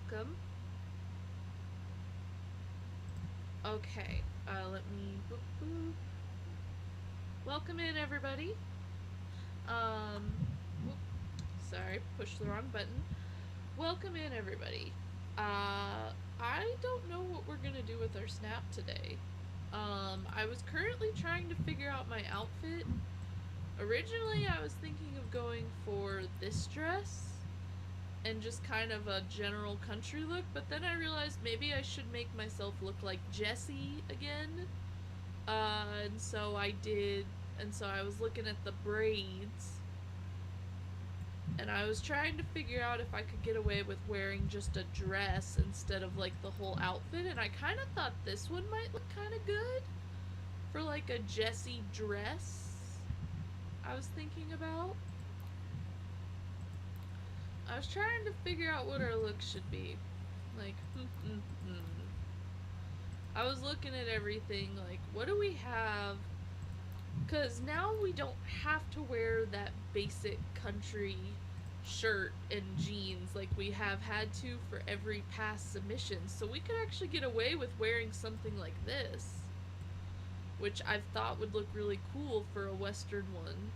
welcome. Okay, let me... Boop, boop. Welcome in, everybody. Whoop, sorry, pushed the wrong button. Welcome in, everybody. I don't know what we're gonna do with our snap today. I was currently trying to figure out my outfit. Originally, I was thinking of going for this dress and just kind of a general country look, but then I realized maybe I should make myself look like Jessie again. And so I did, and so I was looking at the braids, and I was trying to figure out if I could get away with wearing just a dress instead of like the whole outfit, and I kind of thought this one might look kind of good for like a Jessie dress. I was thinking about. I was trying to figure out what our look should be. Like, I was looking at everything, like, what do we have? Because now we don't have to wear that basic country shirt and jeans like we have had to for every past submission. So we could actually get away with wearing something like this, which I've thought would look really cool for a Western one.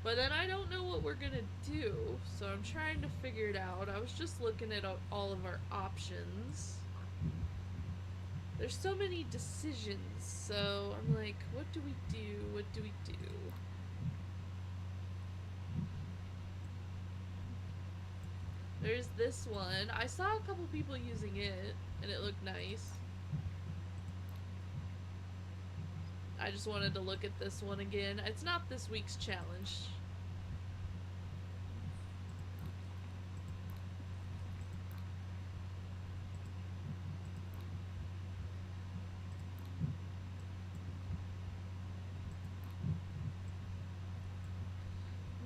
But then I don't know what we're gonna do, so I'm trying to figure it out. I was just looking at all of our options. There's so many decisions, so I'm like, what do we do? What do we do? There's this one. I saw a couple people using it, and it looked nice. I just wanted to look at this one again. It's not this week's challenge.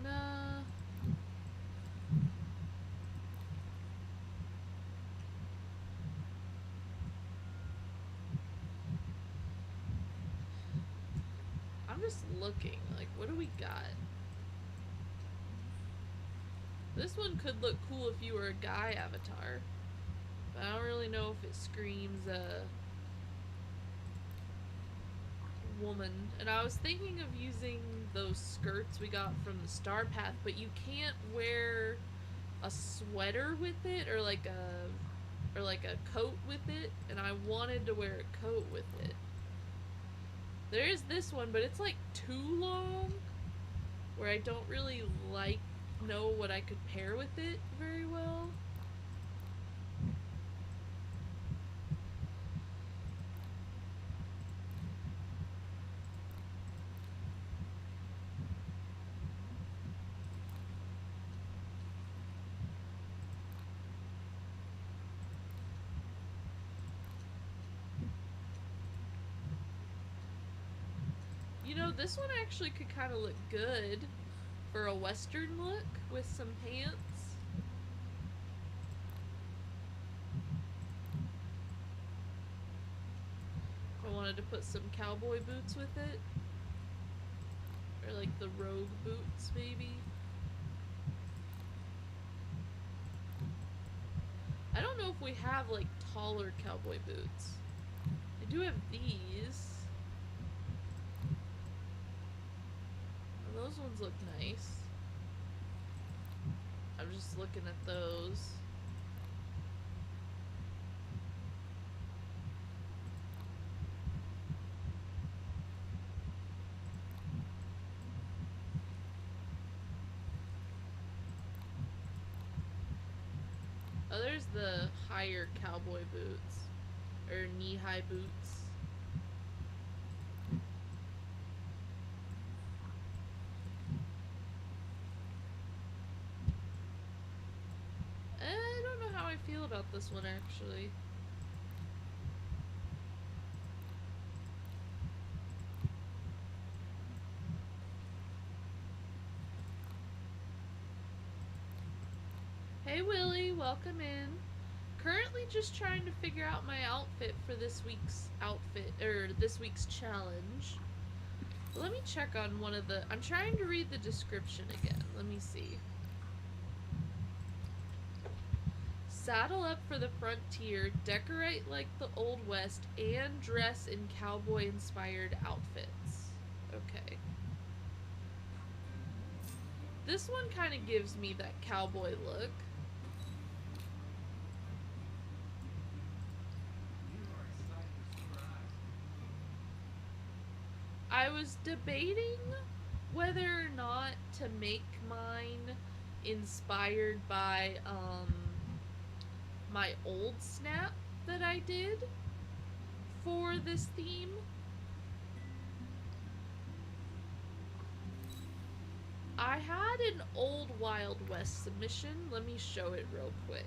Nah. I'm just looking, like, what do we got? This one could look cool if you were a guy avatar, but I don't really know if it screams a woman. And I was thinking of using those skirts we got from the Star Path, but you can't wear a sweater with it or like a coat with it, and I wanted to wear a coat with it. There is this one, but it's like too long, where I don't really know what I could pair with it very well. You know, this one actually could kind of look good for a Western look with some pants. If I wanted to put some cowboy boots with it. Or like the rogue boots, maybe. I don't know if we have like taller cowboy boots. I do have these. Those ones look nice. I'm just looking at those. Oh, there's the higher cowboy boots. Or knee-high boots. I don't know how I feel about this one, actually. Hey Willie, welcome in. Currently just trying to figure out my outfit for this week's this week's challenge. Let me check on one of the... I'm trying to read the description again. Let me see. Saddle up for the frontier, decorate like the Old West, and dress in cowboy inspired outfits. Okay. This one kind of gives me that cowboy look. I was debating whether or not to make mine inspired by my old snap that I did for this theme. I had an old Wild West submission. Let me show it real quick.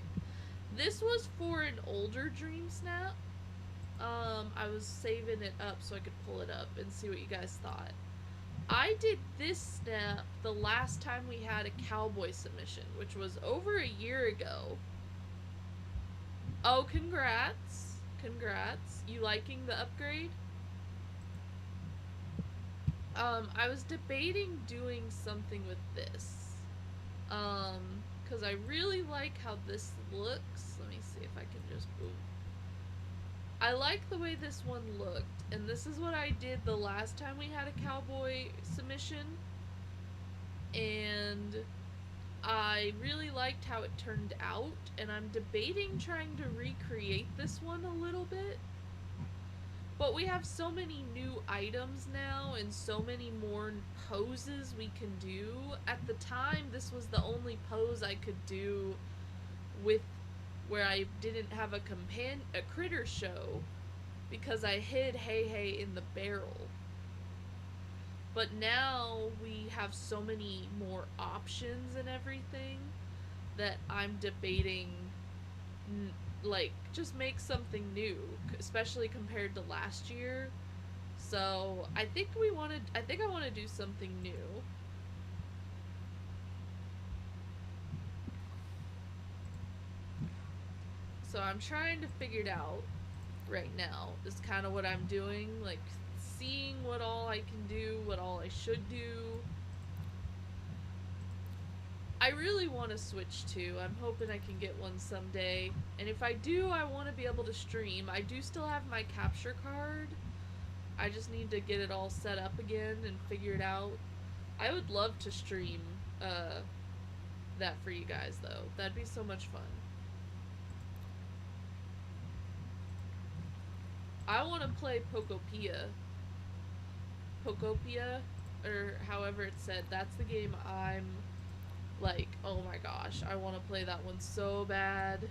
This was for an older Dream Snap. I was saving it up so I could pull it up and see what you guys thought. I did this snap the last time we had a cowboy submission, which was over a year ago. Oh, congrats. Congrats. You liking the upgrade? I was debating doing something with this. Because I really like how this looks. Let me see if I can just boom. I like the way this one looked, and this is what I did the last time we had a cowboy submission, and I really liked how it turned out, and I'm debating trying to recreate this one a little bit. But we have so many new items now and so many more poses we can do. At the time, this was the only pose I could do with where I didn't have a critter show because I hid Hey Hey in the barrel. But now we have so many more options and everything that I'm debating like just make something new, especially compared to last year. So I think I want to do something new. So I'm trying to figure it out right now. Is kind of what I'm doing, like seeing what all I can do, what all I should do. I really want to switch to. I'm hoping I can get one someday. And if I do, I want to be able to stream. I do still have my capture card. I just need to get it all set up again and figure it out. I would love to stream that for you guys, though. That'd be so much fun. I want to play Pokopia. Pokopia, or however it's said. That's the game I'm like, oh my gosh, I want to play that one so bad.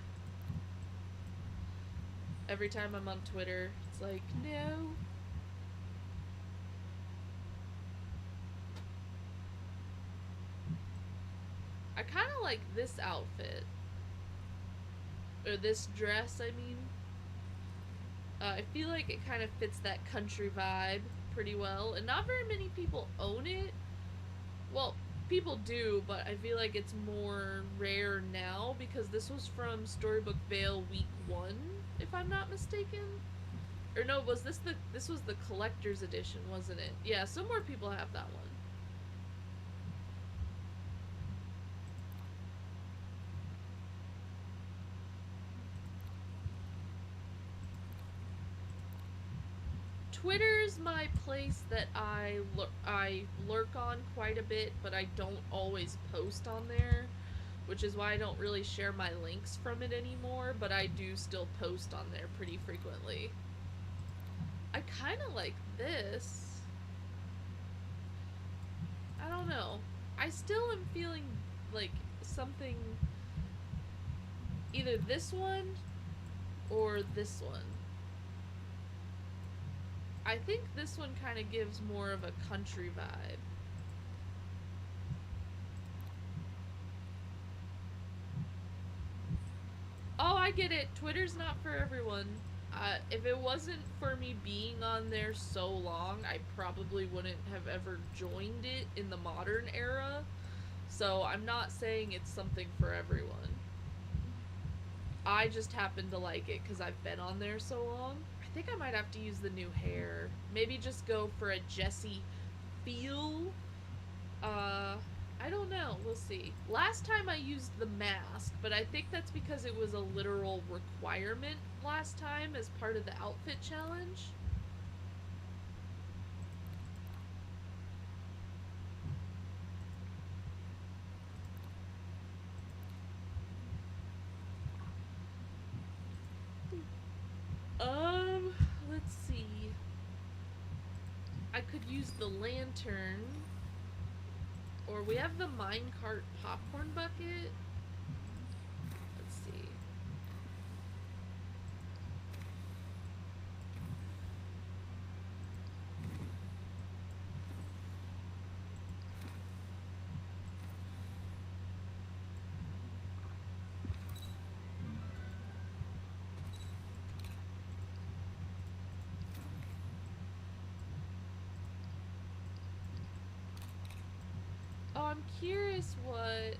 Every time I'm on Twitter, it's like, no. I kind of like this outfit. Or this dress, I mean. I feel like it kind of fits that country vibe pretty well. And not very many people own it. Well, people do, but I feel like it's more rare now because this was from Storybook Vale Week 1, if I'm not mistaken. Or no, was this was the collector's edition, wasn't it? Yeah, so more people have that one. Twitter's my place that I lurk on quite a bit, but I don't always post on there, which is why I don't really share my links from it anymore, but I do still post on there pretty frequently. I kind of like this. I don't know. I still am feeling like something, either this one or this one. I think this one kind of gives more of a country vibe. Oh, I get it. Twitter's not for everyone. If it wasn't for me being on there so long, I probably wouldn't have ever joined it in the modern era. So I'm not saying it's something for everyone. I just happen to like it because I've been on there so long. I think I might have to use the new hair. Maybe just go for a Jessie feel. I don't know. We'll see. Last time I used the mask, but I think that's because it was a literal requirement last time as part of the outfit challenge. Let's see. I could use the lantern. Or we have the minecart popcorn bucket. Let's see. Oh, I'm curious what... Okay.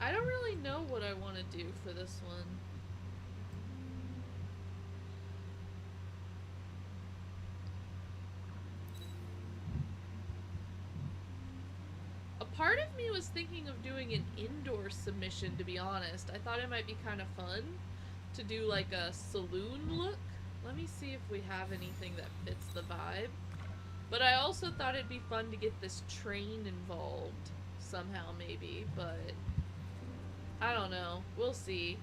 I don't really know what I want to do for this one. A part of me was thinking of doing an indoor submission, to be honest. I thought it might be kind of fun to do like a saloon look. Let me see if we have anything that fits the vibe. But I also thought it'd be fun to get this train involved somehow, maybe, but I don't know. We'll see.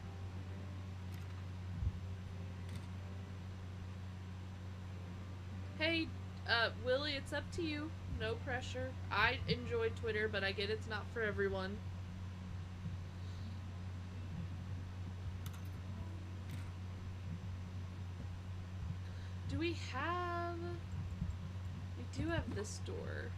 Hey, Willie, it's up to you. No pressure. I enjoy Twitter, but I get it's not for everyone. Do we have... We do have this door.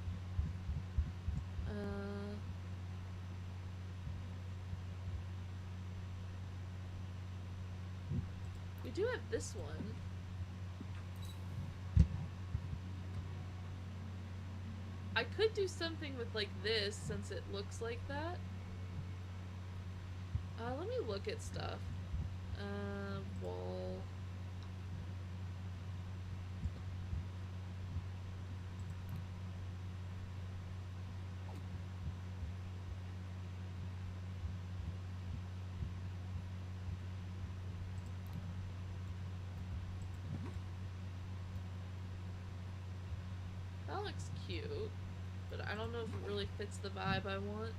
We do have this one. I could do something with like this since it looks like that. Let me look at stuff. Wall. That looks cute, but I don't know if it really fits the vibe I want.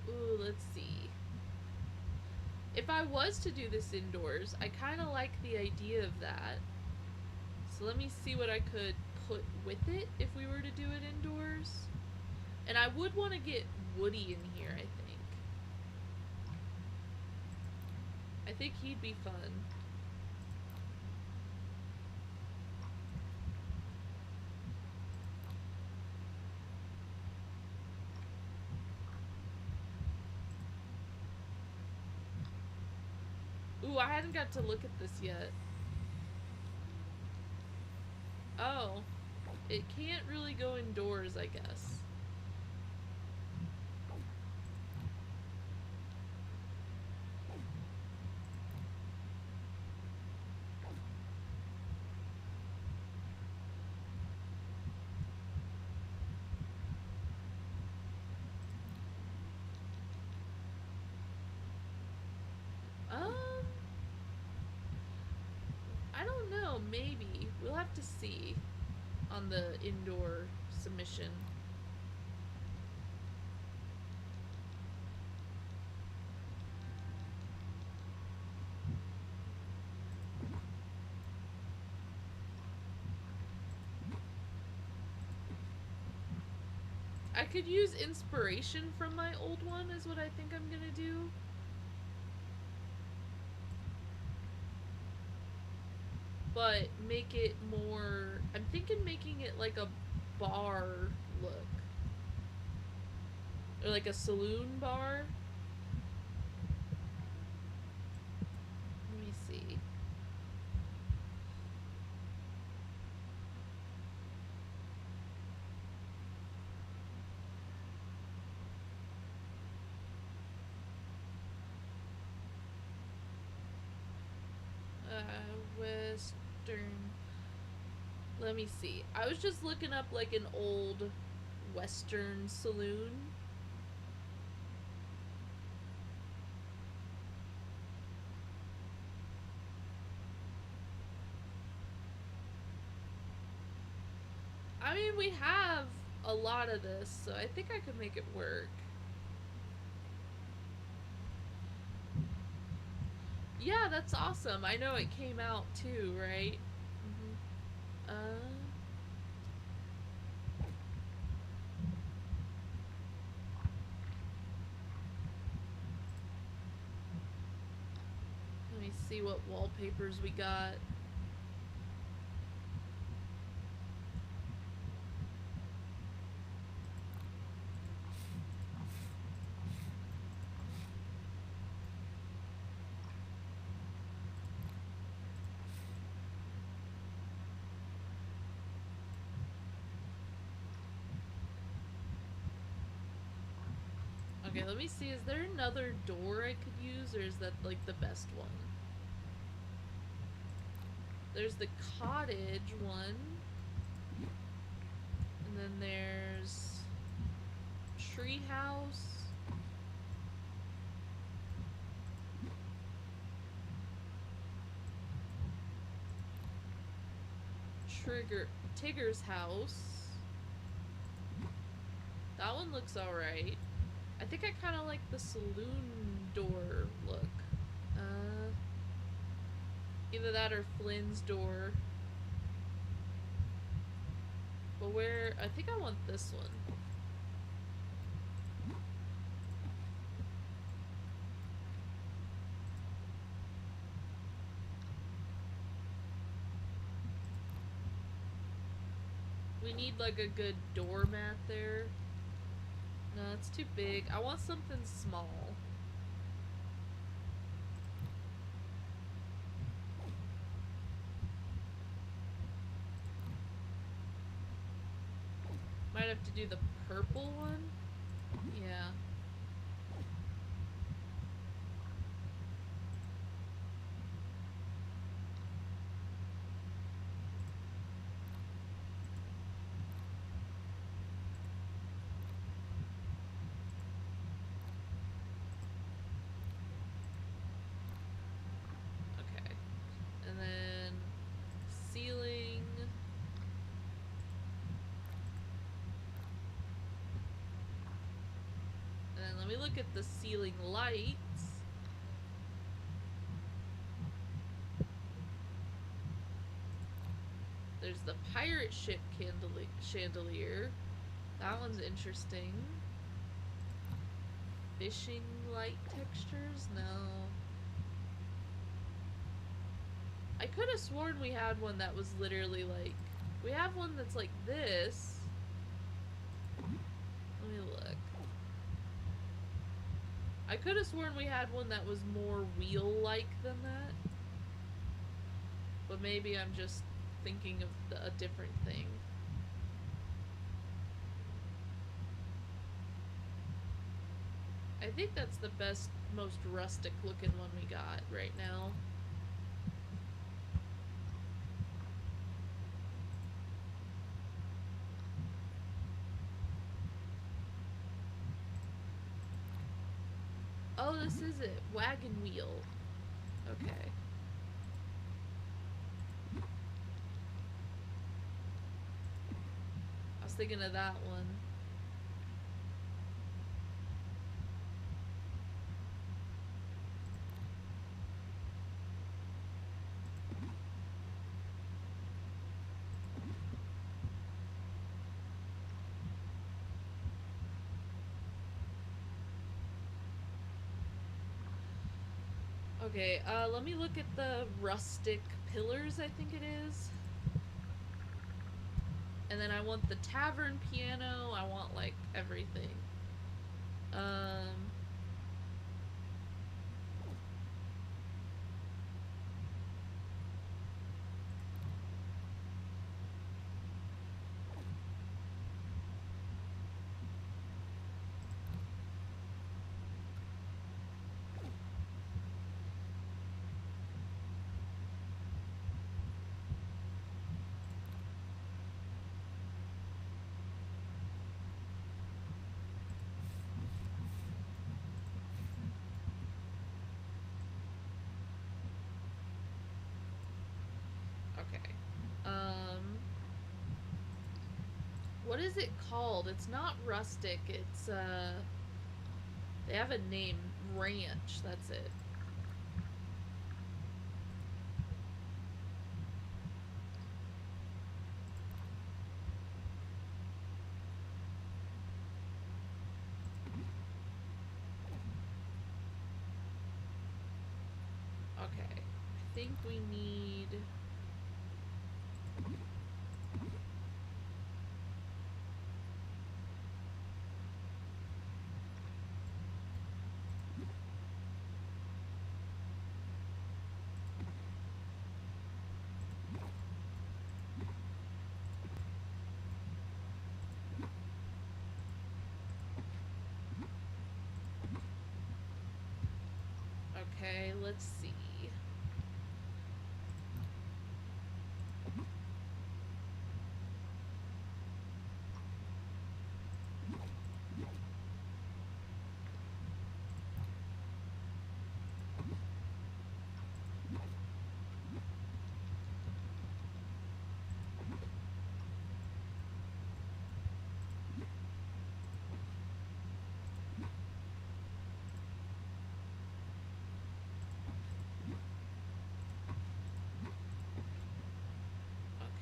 Ooh, let's see. If I was to do this indoors, I kind of like the idea of that. So let me see what I could put with it if we were to do it indoors. And I would want to get Woody in here, I think. I think he'd be fun. Ooh, I hadn't got to look at this yet. Oh. It can't really go indoors, I guess. I don't know, maybe. We'll have to see on the indoor submission. I could use inspiration from my old one is what I think I'm gonna do. But make it more... I'm thinking making it like a bar look. Or like a saloon bar. Let me see. Western... Let me see. I was just looking up like an old Western saloon. I mean, we have a lot of this, so I think I could make it work. Yeah, that's awesome. I know it came out too, right? Mm-hmm. Let me see what wallpapers we got. Okay, let me see. Is there another door I could use, or is that like the best one? There's the cottage one. And then there's treehouse. Tigger's house. That one looks alright. I think I kind of like the saloon door look. Either that or Flynn's door. But where... I think I want this one. We need like a good doormat there. No, it's too big. I want something small. Might have to do the purple one. Yeah. Okay. And then ceiling. And then let me look at the ceiling lights. There's the pirate ship chandelier. That one's interesting. Fishing light textures? No. I could have sworn we had one that was literally like... We have one that's like this. Let me look. I could have sworn we had one that was more wheel-like than that. But maybe I'm just thinking of a different thing. I think that's the best, most rustic looking one we got right now. Oh, this is it. Wagon wheel. Okay. I was thinking of that one. Okay, let me look at the rustic pillars, I think it is. And then I want the tavern piano. I want, like, everything. Um... Okay. What is it called? It's not rustic, it's, they have a name. Ranch, that's it. Okay. I think we need... Okay, let's see.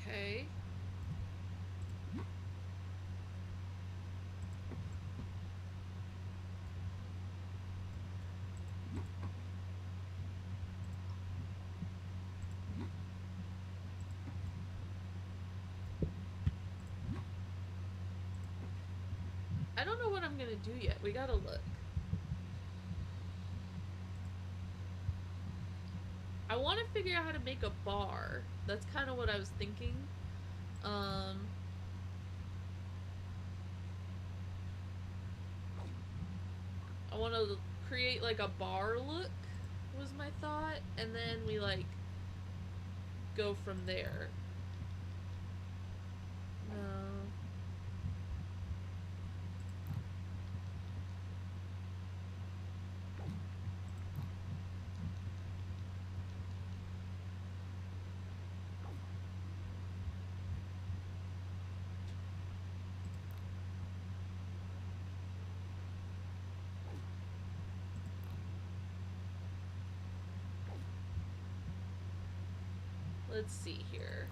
Okay. I don't know what I'm gonna do yet. We gotta look. I want to figure out how to make a bar. That's kind of what I was thinking. Um... I want to create, like, a bar look, was my thought. And then we, like, go from there. No. Let's see here.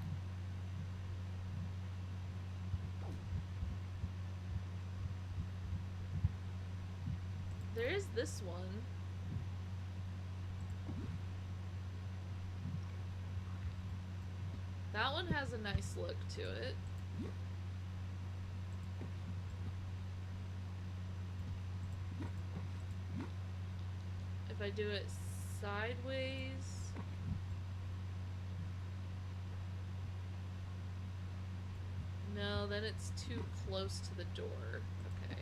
There is this one. That one has a nice look to it. If I do it sideways... No, then it's too close to the door. Okay.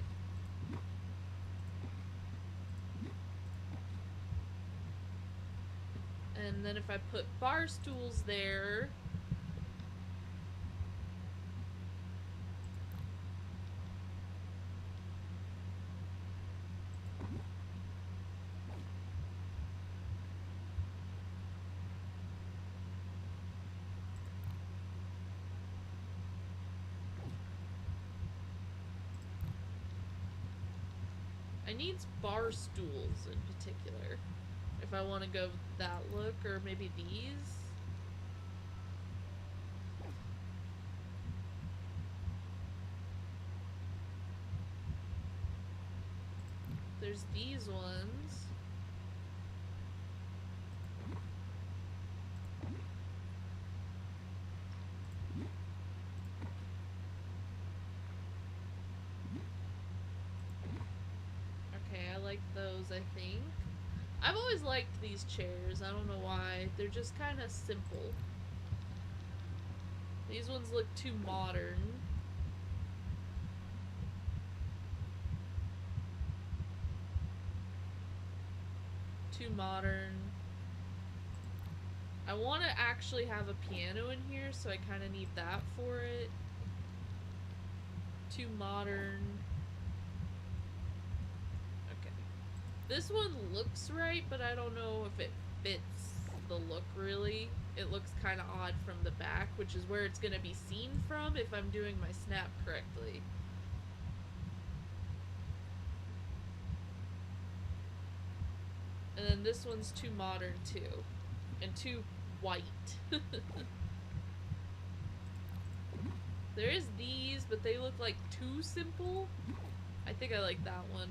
And then if I put bar stools there... I need bar stools in particular. If I want to go that look, or maybe these. There's these ones. like those, I think. I've always liked these chairs. I don't know why. They're just kind of simple. These ones look too modern. Too modern. I want to actually have a piano in here, so I kind of need that for it. Too modern. Okay. This one looks right, but I don't know if it fits the look really. It looks kind of odd from the back, which is where it's going to be seen from if I'm doing my snap correctly. And then this one's too modern too. And too white. There is these, but they look like too simple. I think I like that one.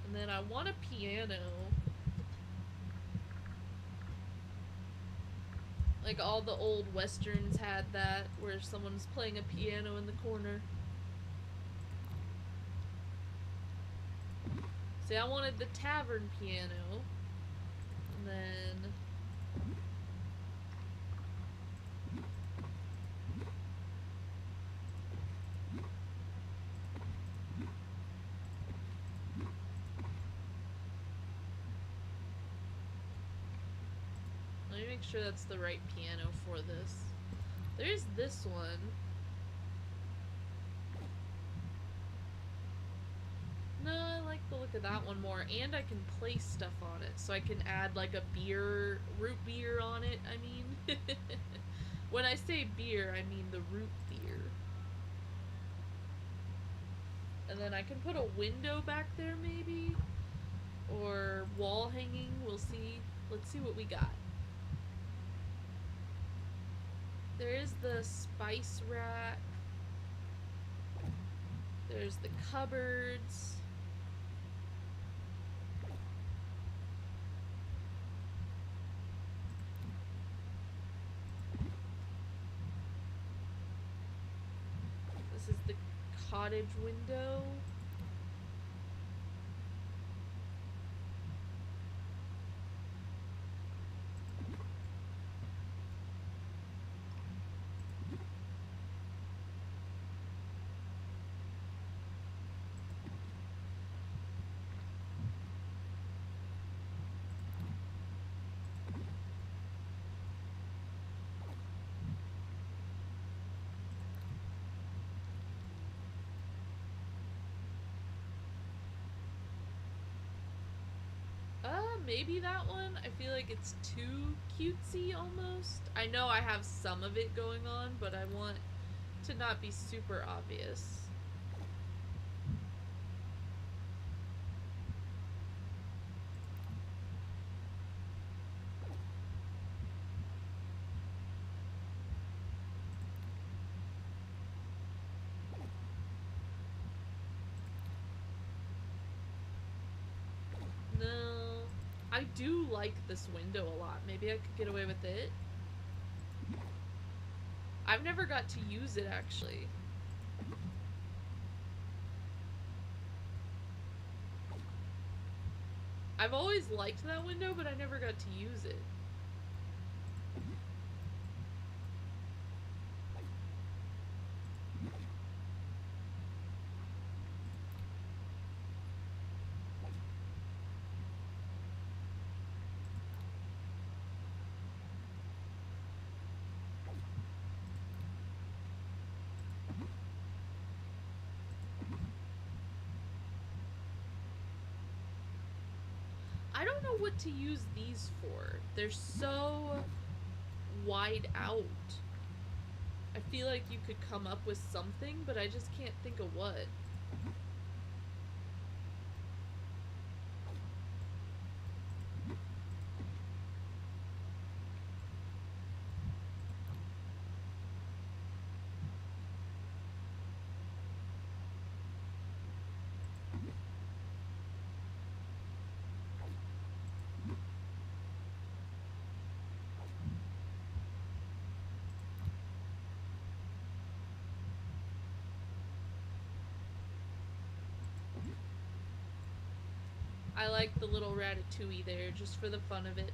And then I want a piano. Like all the old westerns had that, where someone's playing a piano in the corner. See, I wanted the tavern piano. And then... let me make sure that's the right piano for this. There's this one. No, I like the look of that one more, and I can place stuff on it, so I can add like a beer, root beer on it, I mean. When I say beer, I mean the root beer. And then I can put a window back there maybe, or wall hanging, we'll see. Let's see what we got. There is the spice rack. There's the cupboards. This is the cottage window. Maybe that one. I feel like it's too cutesy almost. I know I have some of it going on, but I want to not be super obvious. I do like this window a lot. Maybe I could get away with it. I've never got to use it, actually. I've always liked that window, but I never got to use it. I don't know what to use these for. They're so wide out. I feel like you could come up with something, but I just can't think of what. I like the little ratatouille there, just for the fun of it.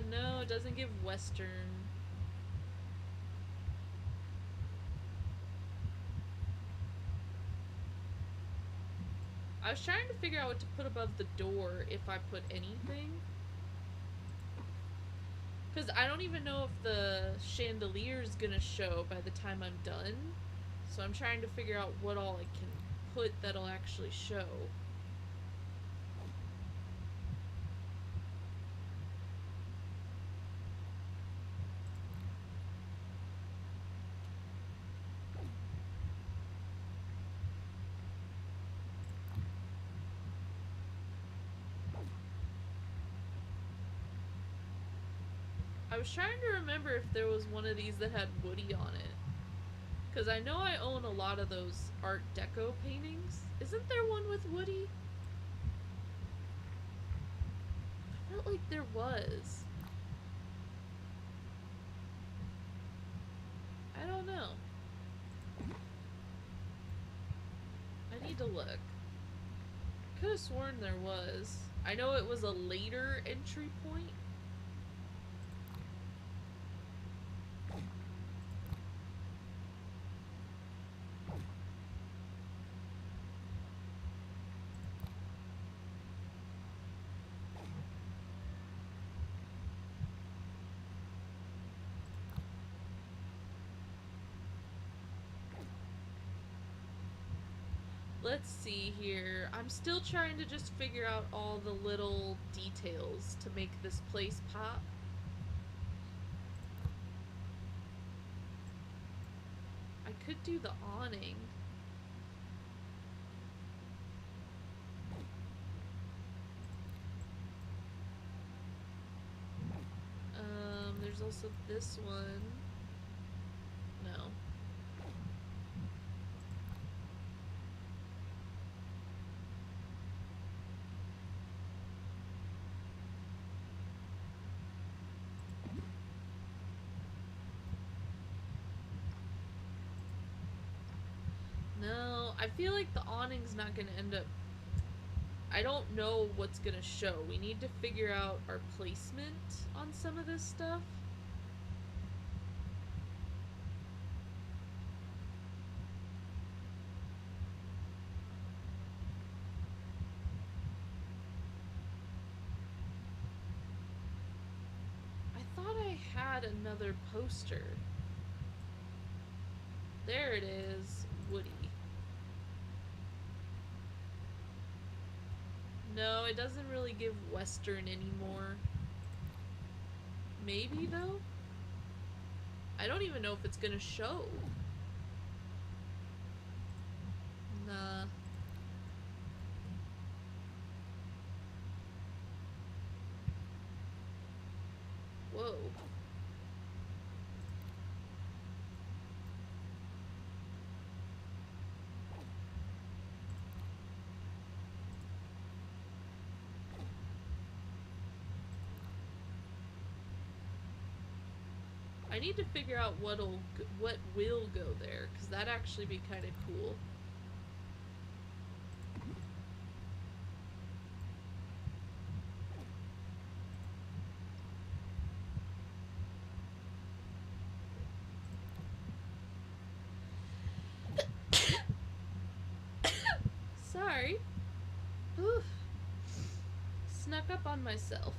No, it doesn't give Western. I was trying to figure out what to put above the door if I put anything. Because I don't even know if the chandelier's gonna show by the time I'm done. So I'm trying to figure out what all I can put that'll actually show. I was trying to remember if there was one of these that had Woody on it. Because I know I own a lot of those Art Deco paintings. Isn't there one with Woody? I felt like there was. I don't know. I need to look. Could have sworn there was. I know it was a later entry point. Let's see here. I'm still trying to just figure out all the little details to make this place pop. I could do the awning. There's also this one. No. No, I feel like the awning's not gonna end up... I don't know what's gonna show. We need to figure out our placement on some of this stuff. I thought I had another poster. There it is, Woody. No, it doesn't really give Western anymore. Maybe, though? I don't even know if it's gonna show. Nah. Whoa. I need to figure out what will go there, because that'd actually be kind of cool. Sorry. Oof. Snuck up on myself.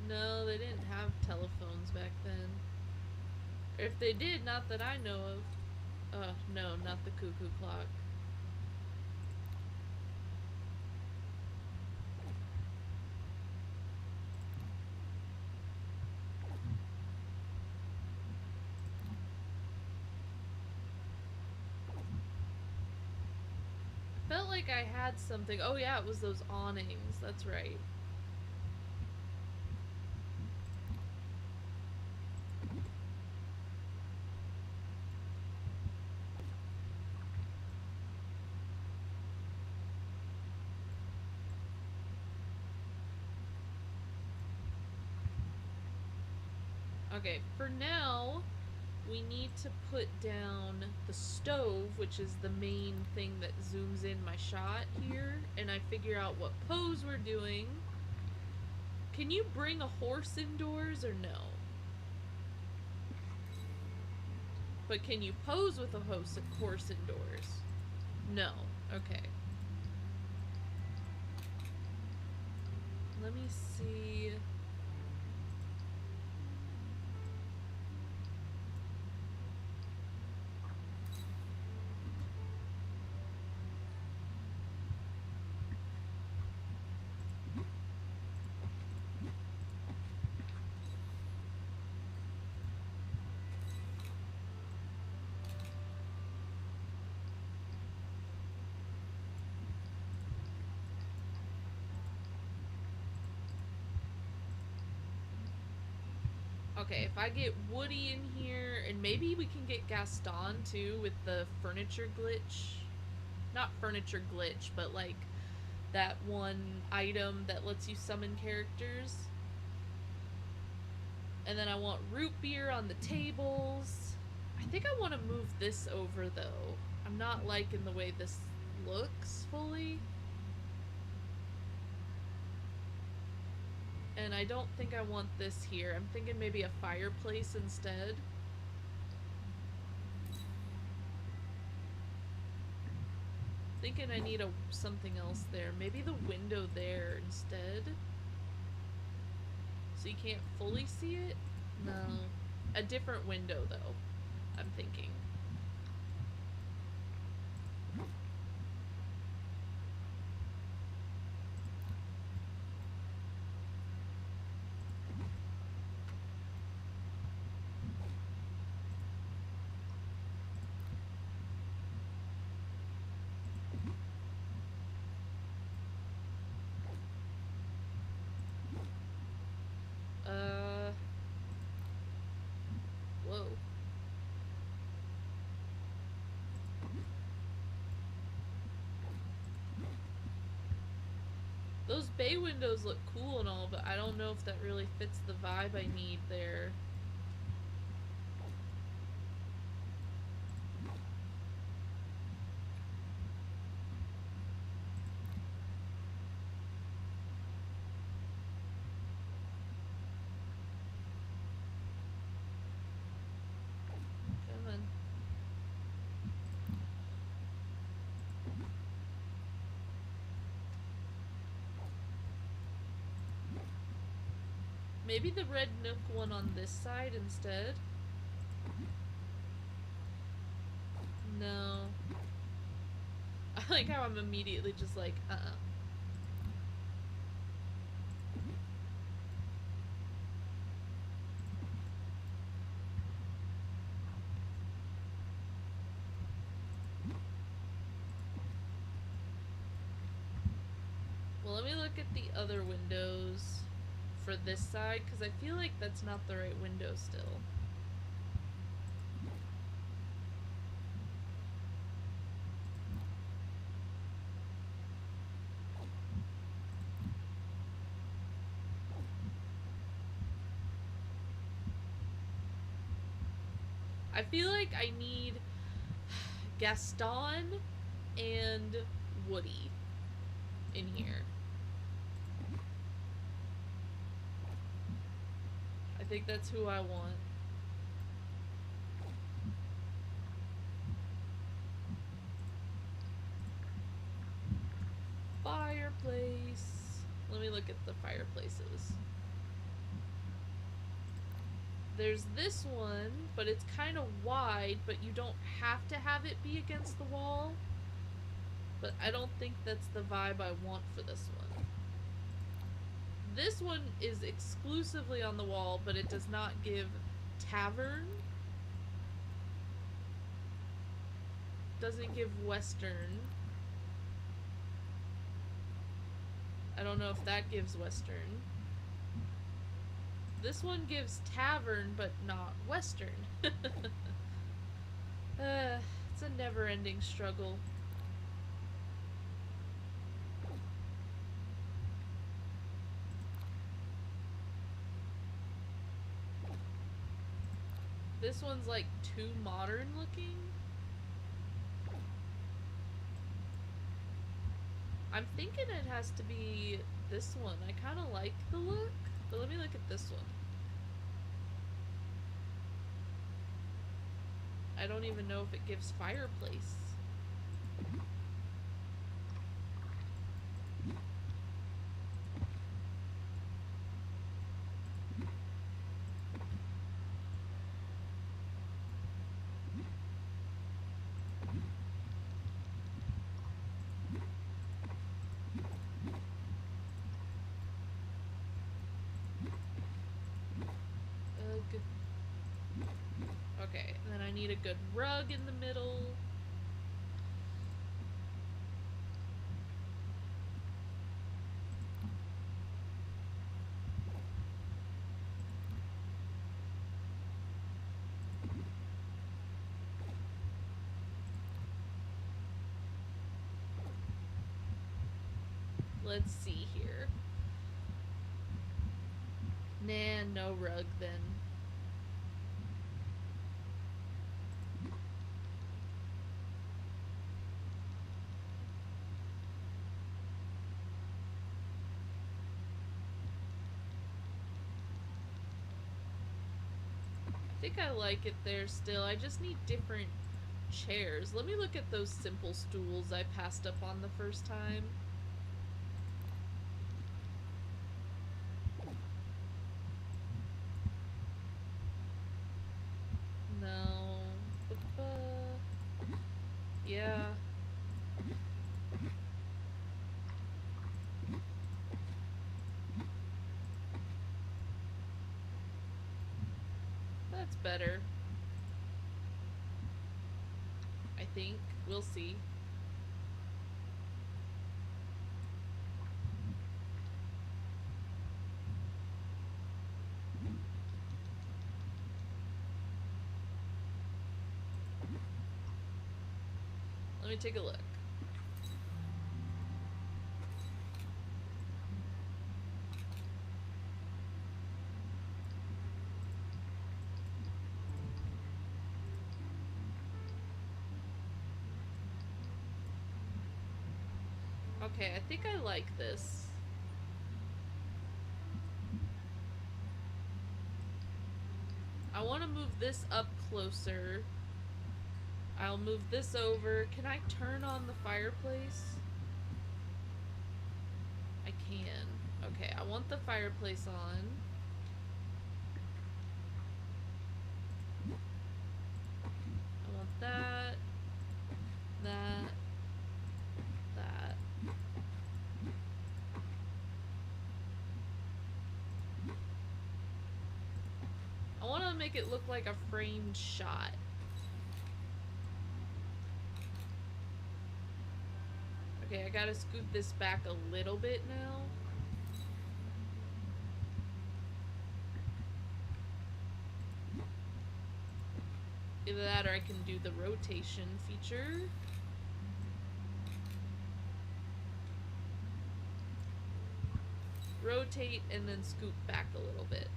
No, they didn't have telephones back then. Or if they did, not that I know of. No, not the cuckoo clock. felt like I had something. Oh yeah, it was those awnings. That's right. Okay, for now, we need to put down the stove, which is the main thing that zooms in my shot here, and I figure out what pose we're doing. Can you bring a horse indoors or no? But can you pose with a horse indoors? No. Okay. Let me see. Okay, if I get Woody in here, and maybe we can get Gaston too with the furniture glitch. Not furniture glitch, but like that one item that lets you summon characters. And then I want root beer on the tables. I think I want to move this over though. I'm not liking the way this looks fully. And I don't think I want this here. I'm thinking maybe a fireplace instead. Thinking I need something else there. Maybe the window there instead. So you can't fully see it? No. A different window though, I'm thinking. Whoa. Those bay windows look cool and all, but I don't know if that really fits the vibe I need there. Come on. Maybe the red nook one on this side instead? No. I like how I'm immediately just like, Well, let me look at the other windows for this side, because I feel like that's not the right window still. I feel like I need Gaston and Woody in here. I think that's who I want. Fireplace. Let me look at the fireplaces. There's this one, but it's kind of wide, but you don't have to have it be against the wall. But I don't think that's the vibe I want for this one. This one is exclusively on the wall, but it does not give tavern. Doesn't give western. I don't know if that gives Western. This one gives Tavern, but not Western. It's a never-ending struggle. This one's like too modern looking. I'm thinking it has to be this one. I kind of like the look, but let me look at this one. I don't even know if it gives fireplace. Ugh. Okay, and then I need a good rug in the middle. Let's see here. Nah, no rug then. I think I like it there still. I just need different chairs. Let me look at those simple stools I passed up on the first time. No. Yeah. That's better. I think. We'll see. Let me take a look. Okay, I think I like this. I want to move this up closer. I'll move this over. Can I turn on the fireplace? I can. Okay, I want the fireplace on. I want that. That. That. I want to make it look like a framed shot. Okay, I gotta scoot this back a little bit now. Either that or I can do the rotation feature. Rotate and then scoot back a little bit.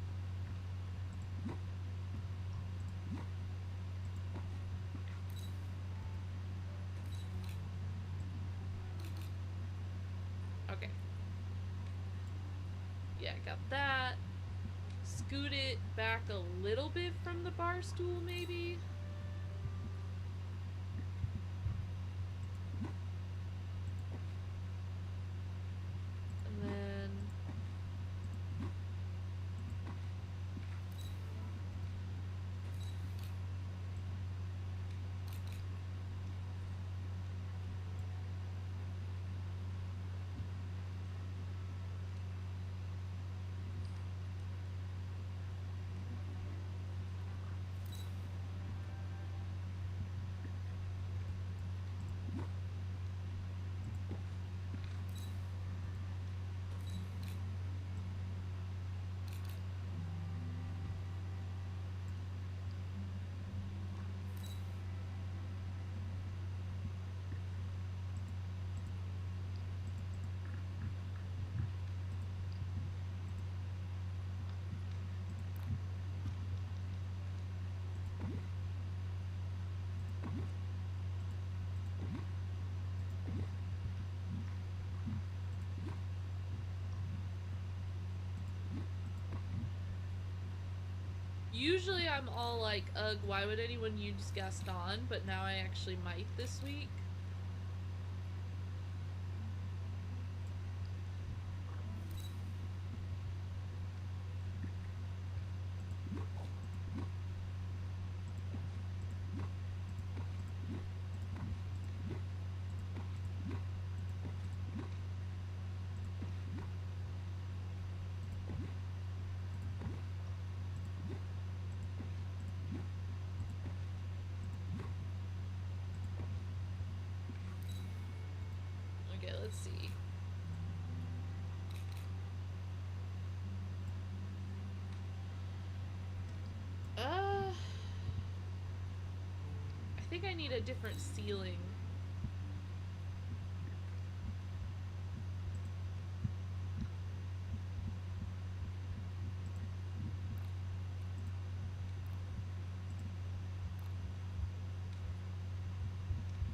Okay. Yeah, got that. Scoot it back a little bit from the bar stool, maybe? And then... Usually I'm all like, ugh, why would anyone use Gaston? But now I actually might this week. Okay, let's see. I think I need a different ceiling.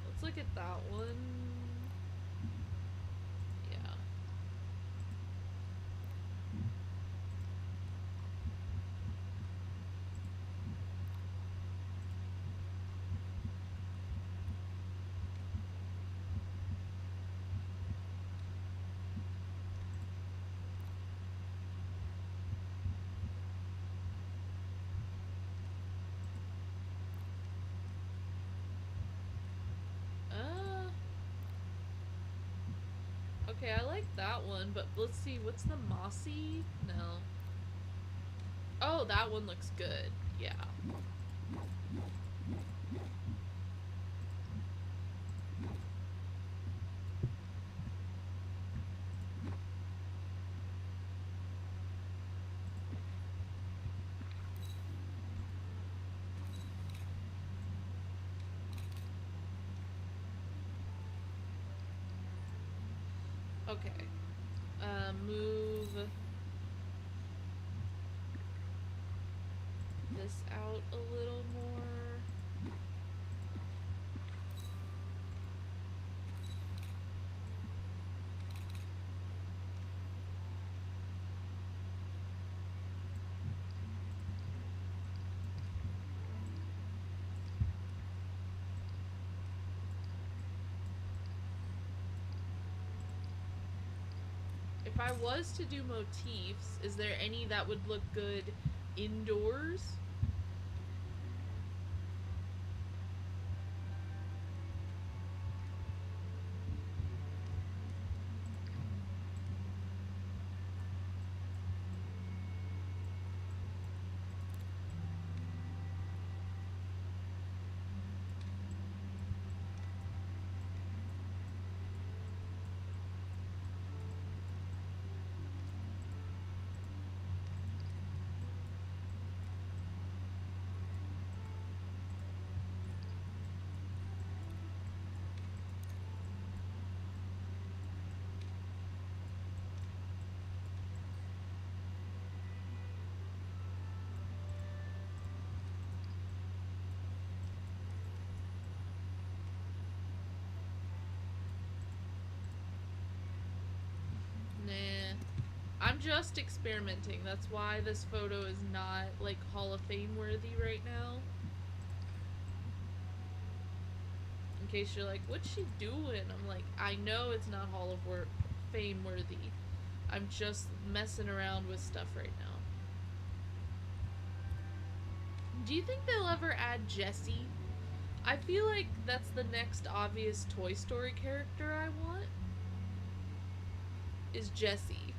Let's look at that one. Yeah. Okay, I like that one, but let's see, what's the mossy? No. Oh, that one looks good. Yeah. Okay. Move this out a little more. If I was to do motifs, is there any that would look good indoors? Nah. I'm just experimenting. That's why this photo is not, like, Hall of Fame worthy right now. In case you're like, what's she doing? I'm like, I know it's not Hall of Fame worthy. I'm just messing around with stuff right now. Do you think they'll ever add Jessie? I feel like that's the next obvious Toy Story character I want. Is Jessie.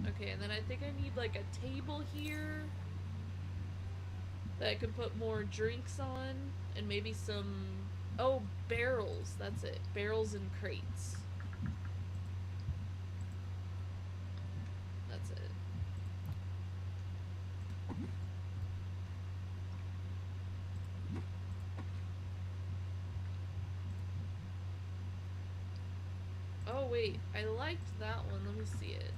Okay, and then I think I need like a table here that I can put more drinks on, and maybe some, oh, barrels, that's it. Barrels and crates. That's it. Oh wait, I liked that one. Let me see it.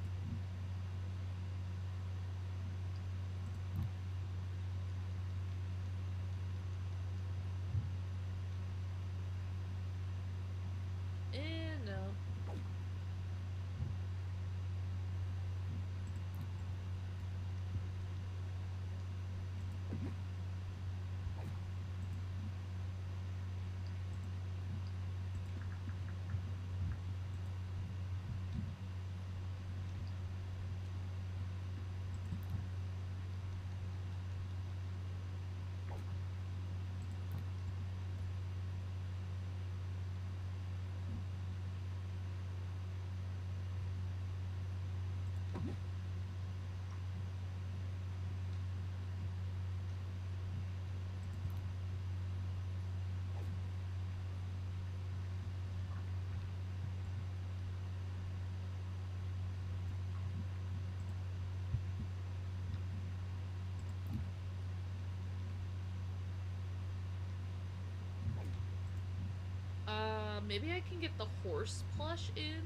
Maybe I can get the horse plush in?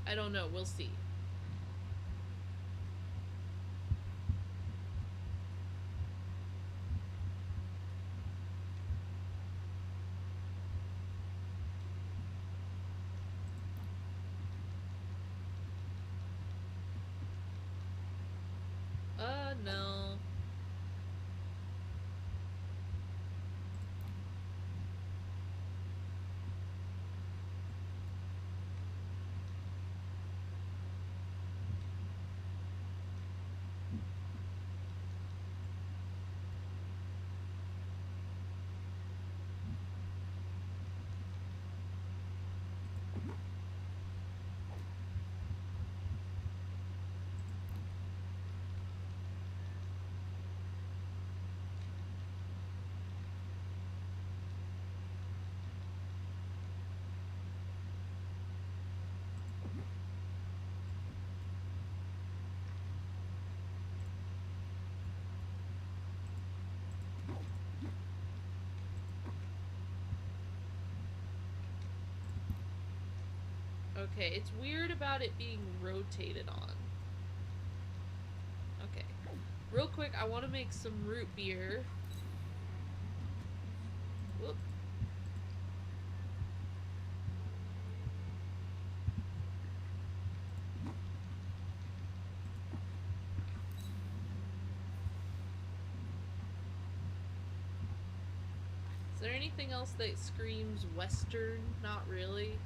I don't know, we'll see. No. Okay, it's weird about it being rotated on. Okay. Real quick, I want to make some root beer. Whoop. Is there anything else that screams Western? Not really.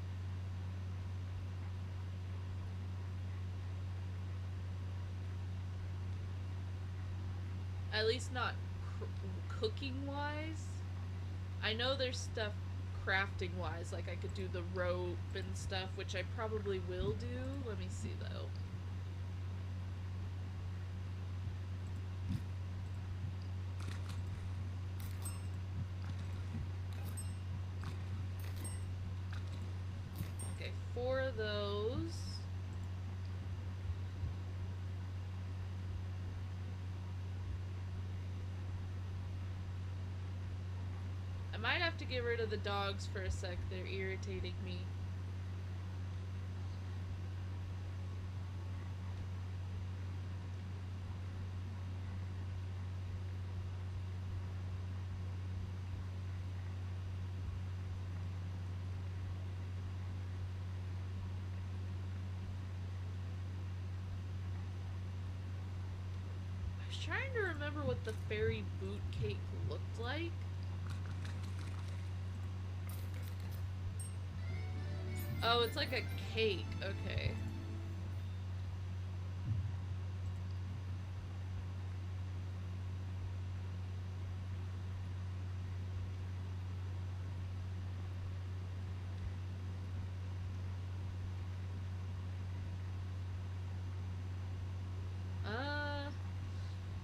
At least not cooking-wise. I know there's stuff crafting-wise, like I could do the rope and stuff, which I probably will do. Let me see, though. Okay, 4 of those. I might have to get rid of the dogs for a sec. They're irritating me. I was trying to remember what the fairy boot cake looked like. Oh, it's like a cake. Okay.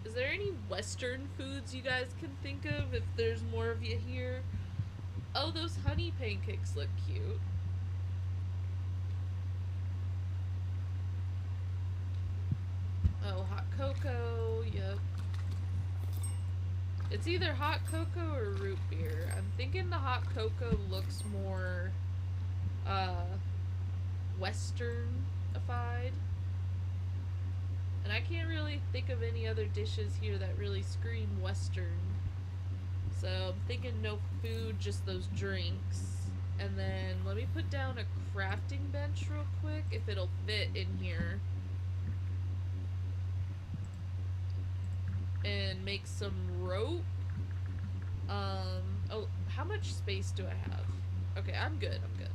Is there any Western foods you guys can think of if there's more of you here? Oh, those honey pancakes look cute. Oh, hot cocoa, yep. It's either hot cocoa or root beer. I'm thinking the hot cocoa looks more, Western-ified. And I can't really think of any other dishes here that really scream Western. So I'm thinking no food, just those drinks. And then let me put down a crafting bench real quick, if it'll fit in here. And make some rope. Oh, how much space do I have? Okay, I'm good, I'm good.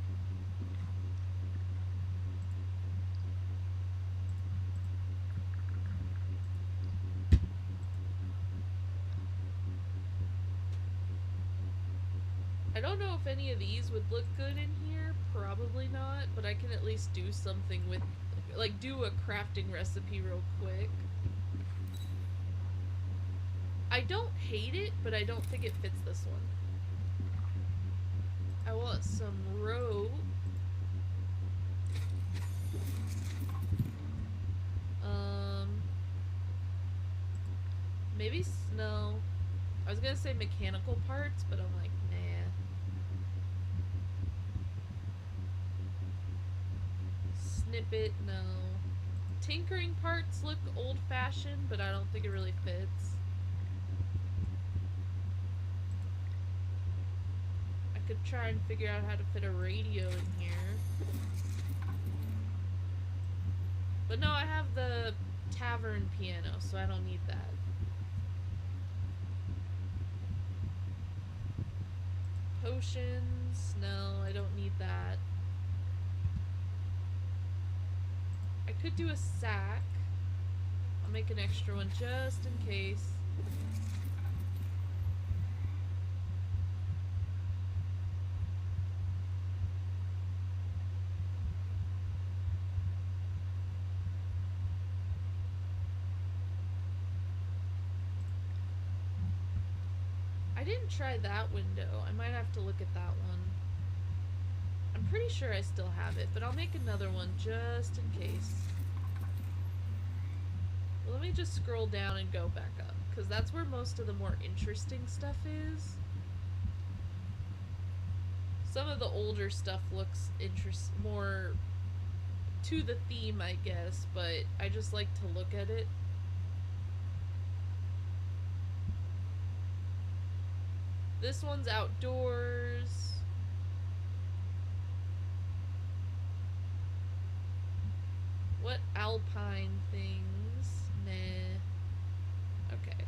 I don't know if any of these would look good in here. Probably not, but I can at least do something with, like, do a crafting recipe real quick. I don't hate it, but I don't think it fits this one. I want some rope. Maybe snow. was gonna say mechanical parts, but I'm like, nah. Snippet, no. Tinkering parts look old-fashioned, but I don't think it really fits. I could try and figure out how to fit a radio in here. But no, I have the tavern piano, so I don't need that. Potions, no, I don't need that. I could do a sack. I'll make an extra one just in case. I didn't try that window. I might have to look at that one. I'm pretty sure I still have it, but I'll make another one just in case. Well, let me just scroll down and go back up, because that's where most of the more interesting stuff is. Some of the older stuff looks more to the theme, I guess, but I just like to look at it. This one's outdoors. What alpine things? Nah. Okay.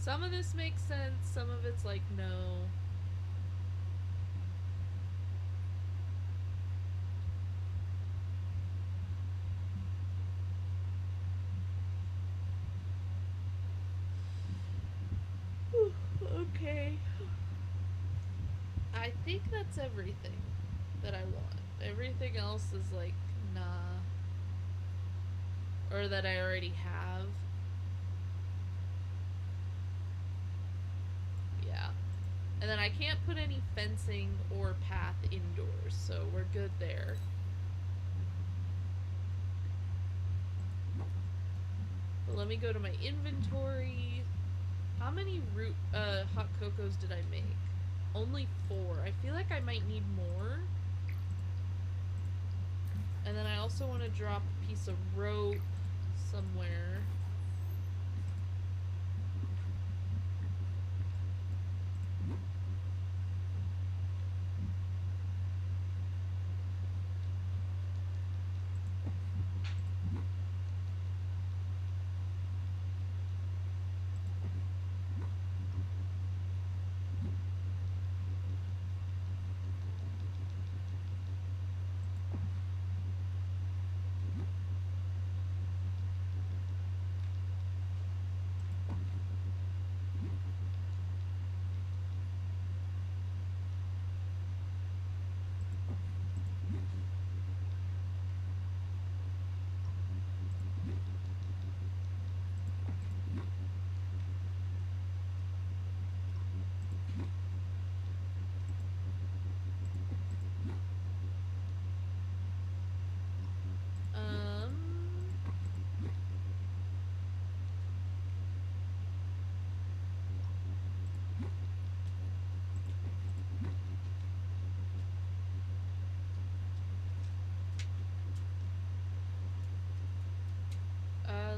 Some of this makes sense, some of it's like, no. Okay. I think that's everything that I want. Everything else is like, nah. Or that I already have. Yeah. And then I can't put any fencing or path indoors, so we're good there. But let me go to my inventory. How many hot cocos did I make? Only 4. I feel like I might need more. And then I also want to drop a piece of rope somewhere.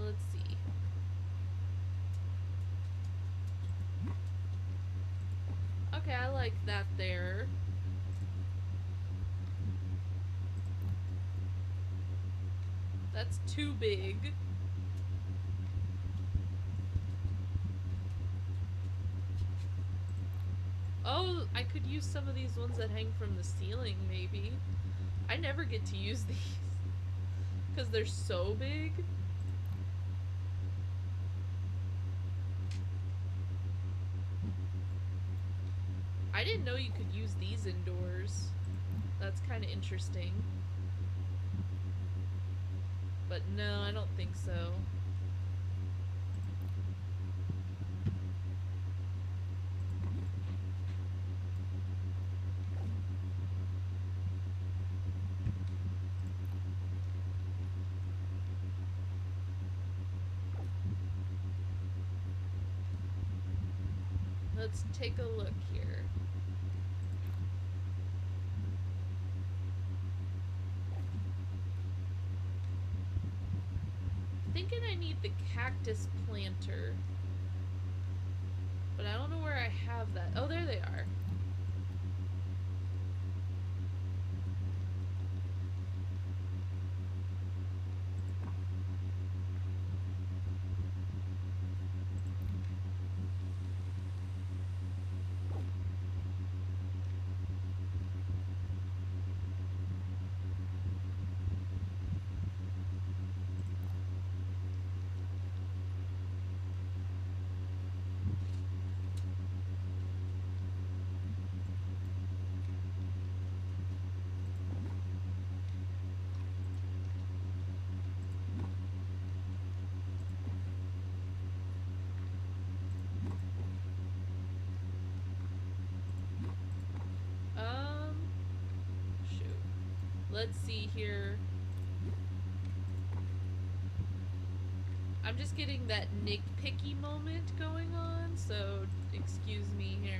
Let's see. Okay, I like that there. That's too big. Oh, I could use some of these ones that hang from the ceiling, maybe. I never get to use these. Because they're so big. I didn't know you could use these indoors. That's kind of interesting. But no, I don't think so. Let's take a look here. Thinking I need the cactus planter. But I don't know where I have that. Oh, there they are. Shoot. Let's see here. I'm just getting that nitpicky moment going on, so excuse me here.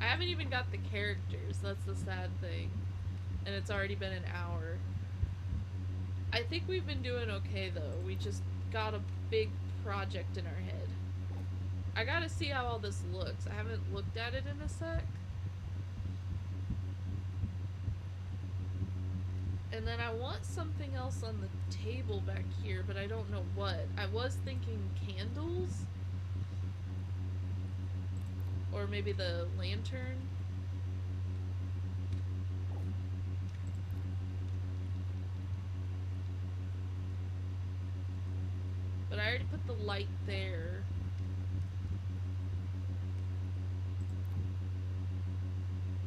I haven't even got the characters, that's the sad thing. And it's already been an hour. I think we've been doing okay though. We just got a big project in our head. I gotta see how all this looks. I haven't looked at it in a sec. And then I want something else on the table back here, but I don't know what. I was thinking candles. Or maybe the lantern. But I already put the light there.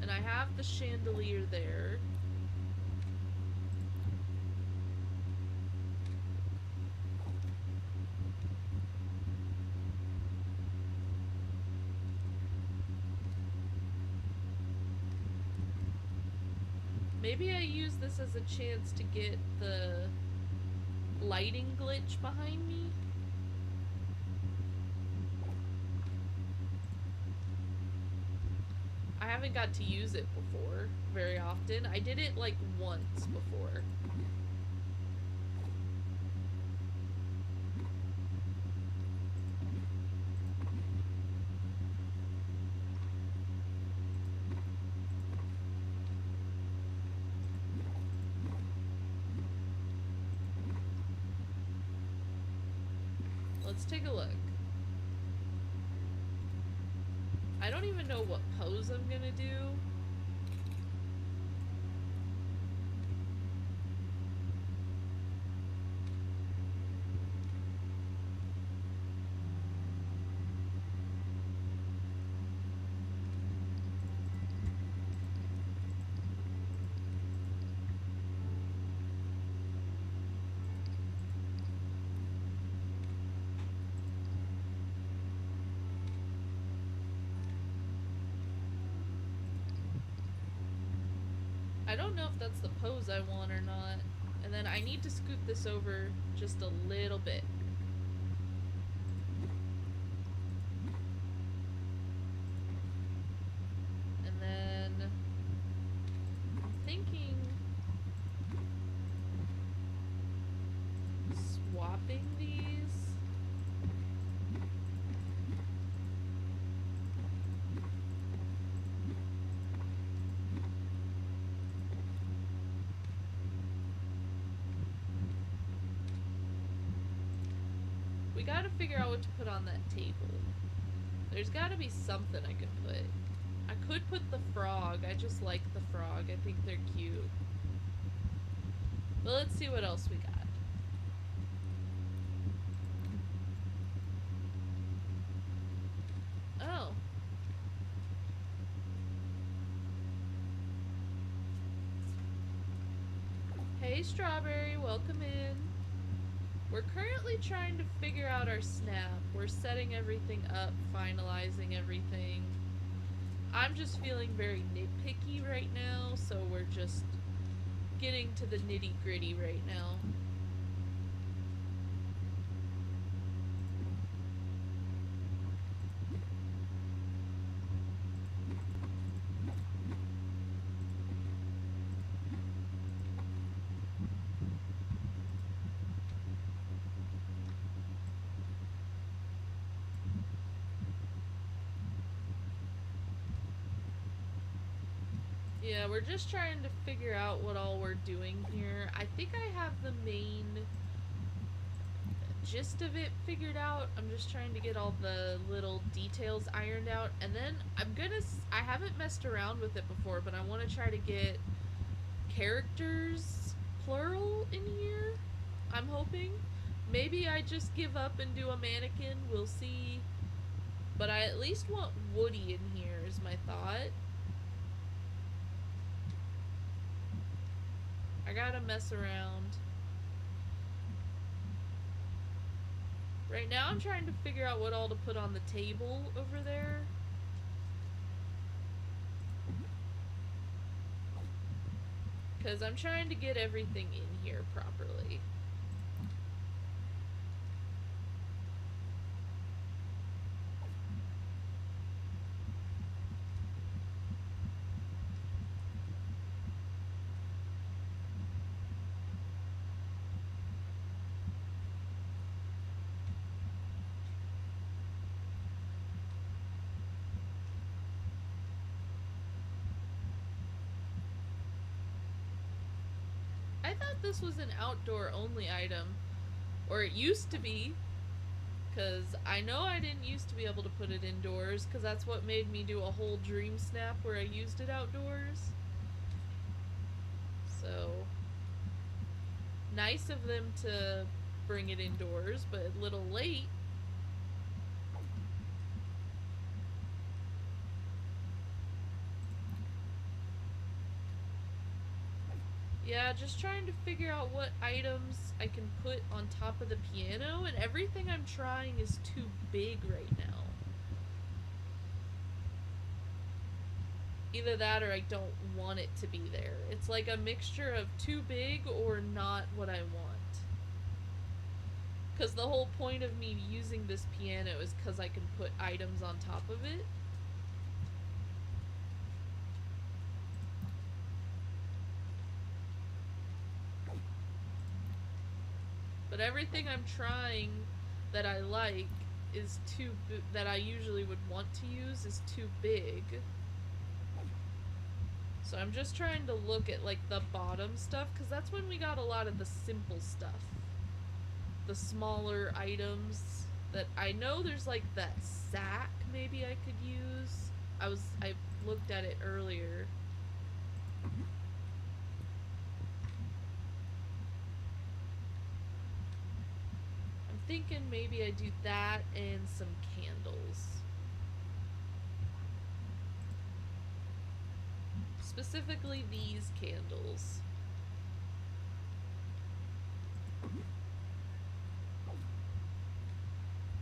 And I have the chandelier there. Maybe I use this as a chance to get the lighting glitch behind me. I haven't got to use it before very often. I did it like once before. Let's take a look. I don't even know what pose I'm gonna do. I don't know if that's the pose I want or not. And then I need to scoot this over just a little bit. And then I'm thinking swapping these. We gotta figure out what to put on that table. There's gotta be something I could put. I could put the frog. I just like the frog. I think they're cute. But let's see what else we got. Oh. Hey, Strawberry, welcome in. We're currently trying to figure out our snap. We're setting everything up, finalizing everything. I'm just feeling very nitpicky right now, so we're just getting to the nitty-gritty right now. Yeah, we're just trying to figure out what all we're doing here. I think I have the main gist of it figured out. I'm just trying to get all the little details ironed out, and then I haven't messed around with it before, but I want to try to get characters plural in here. I'm hoping. Maybe I just give up and do a mannequin. We'll see. But I at least want Woody in here is my thought. I gotta mess around. Right now I'm trying to figure out what all to put on the table over there. Because I'm trying to get everything in here properly. I thought this was an outdoor only item. Or it used to be. Because I know I didn't used to be able to put it indoors. Because that's what made me do a whole dream snap where I used it outdoors. So, nice of them to bring it indoors, but a little late. Yeah, just trying to figure out what items I can put on top of the piano, and everything I'm trying is too big right now. Either that or I don't want it to be there. It's like a mixture of too big or not what I want. Because the whole point of me using this piano is because I can put items on top of it. But everything I'm trying that I like is that I usually would want to use is too big. So I'm just trying to look at like the bottom stuff, because that's when we got a lot of the simple stuff. The smaller items that I know there's like that sack maybe I could use. I looked at it earlier. I'm thinking maybe I do that and some candles. Specifically these candles.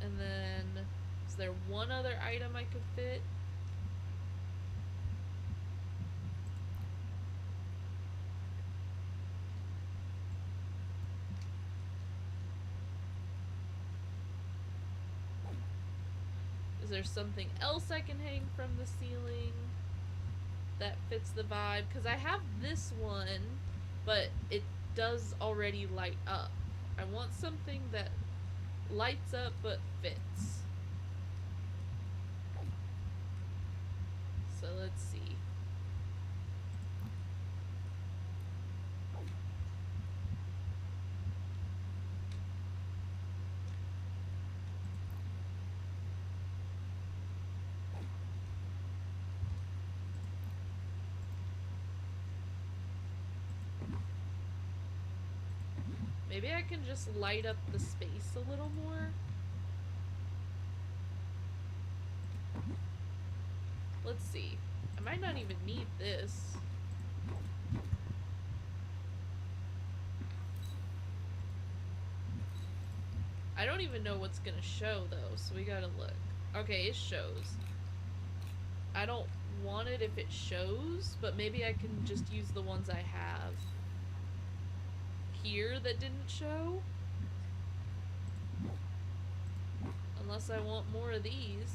And then, is there one other item I could fit? Is there something else I can hang from the ceiling that fits the vibe? Because I have this one, but it does already light up. I want something that lights up but fits. So let's see. Maybe I can just light up the space a little more. Let's see. I might not even need this. I don't even know what's gonna show though, so we gotta look. Okay, it shows. I don't want it if it shows, but maybe I can just use the ones I have here that didn't show. Unless I want more of these.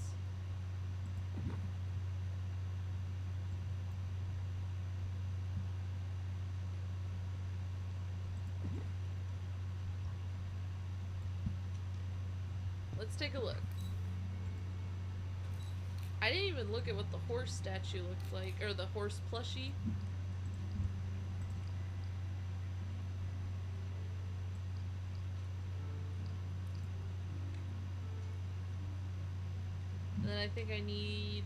Let's take a look. I didn't even look at what the horse statue looked like, or the horse plushie. And then I think I need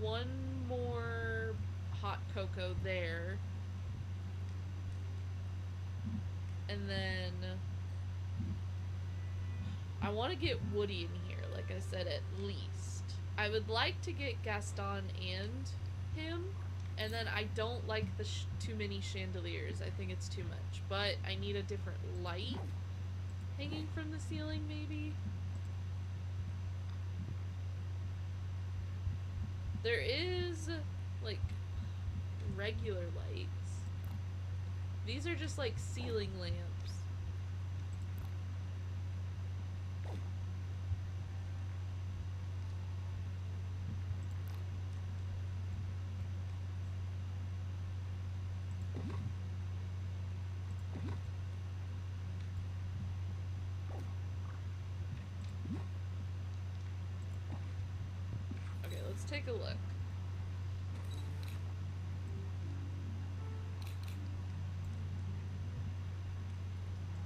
one more hot cocoa there. And then I want to get Woody in here, like I said, at least. I would like to get Gaston and him, and then I don't like the too many chandeliers. I think it's too much, but I need a different light hanging from the ceiling, maybe. There is, like, regular lights. These are just, like, ceiling lamps. Okay, let's take a look.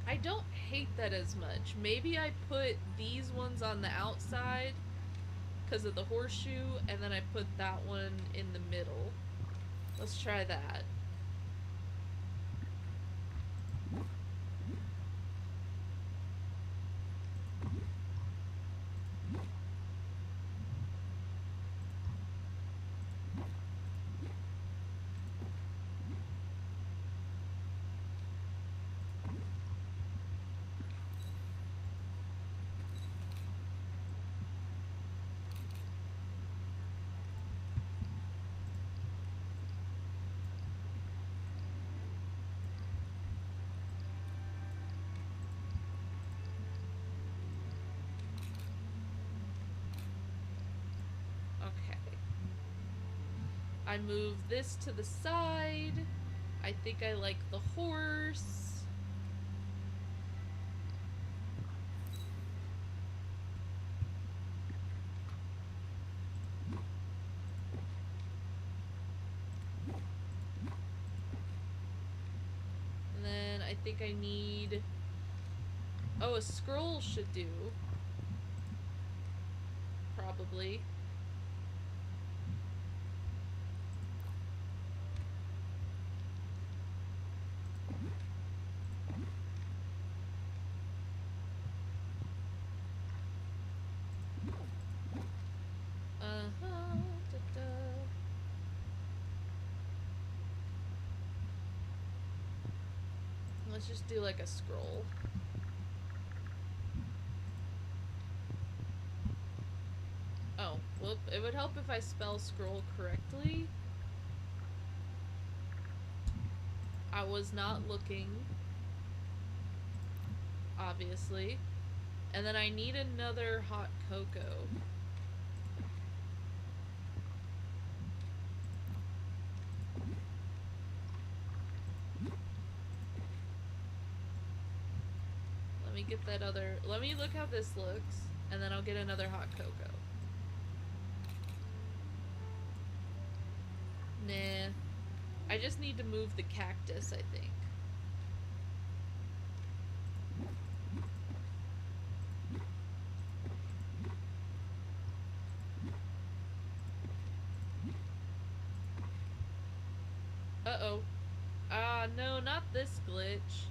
I don't hate that as much. Maybe I put these ones on the outside because of the horseshoe, and then I put that one in the middle. Let's try that. I move this to the side. I think I like the horse. And then I think I need... Oh, a scroll should do. Probably. Let's just do like a scroll. Oh, well, it would help if I spell scroll correctly. I was not looking, obviously. And then I need another hot cocoa. Let me get that other... Let me look how this looks, and then I'll get another hot cocoa. Nah. I just need to move the cactus, I think. Uh-oh. No, not this glitch.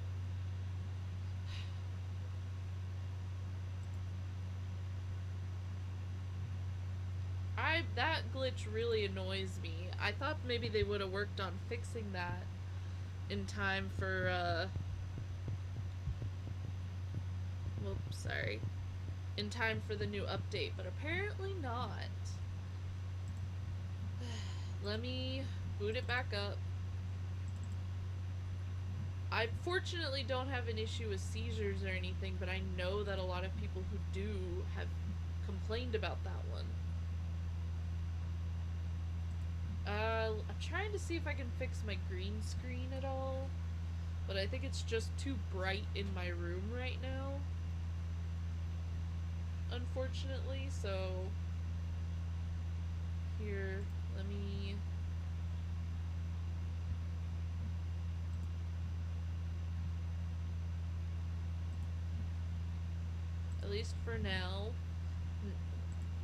That glitch really annoys me. I thought maybe they would have worked on fixing that in time for, whoops, sorry. In time for the new update, but apparently not. Let me boot it back up. I fortunately don't have an issue with seizures or anything, but I know that a lot of people who do have complained about that one. I'm trying to see if I can fix my green screen at all, but I think it's just too bright in my room right now. unfortunately, so here, let me... At least for now,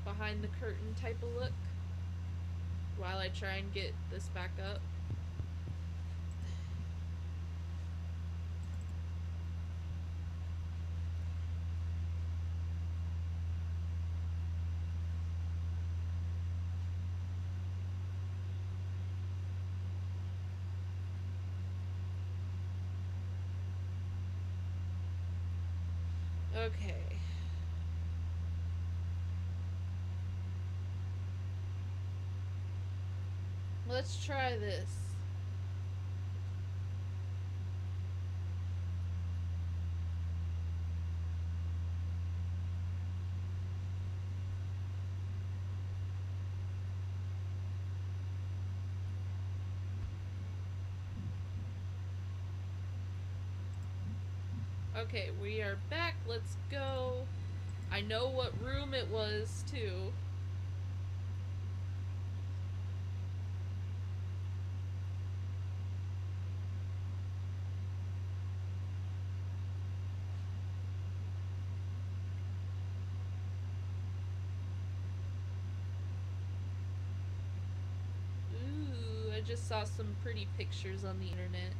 behind the curtain type of look, while I try and get this back up. Okay. Let's try this. Okay, we are back. Let's go. I know what room it was, too. Ooh, I just saw some pretty pictures on the internet.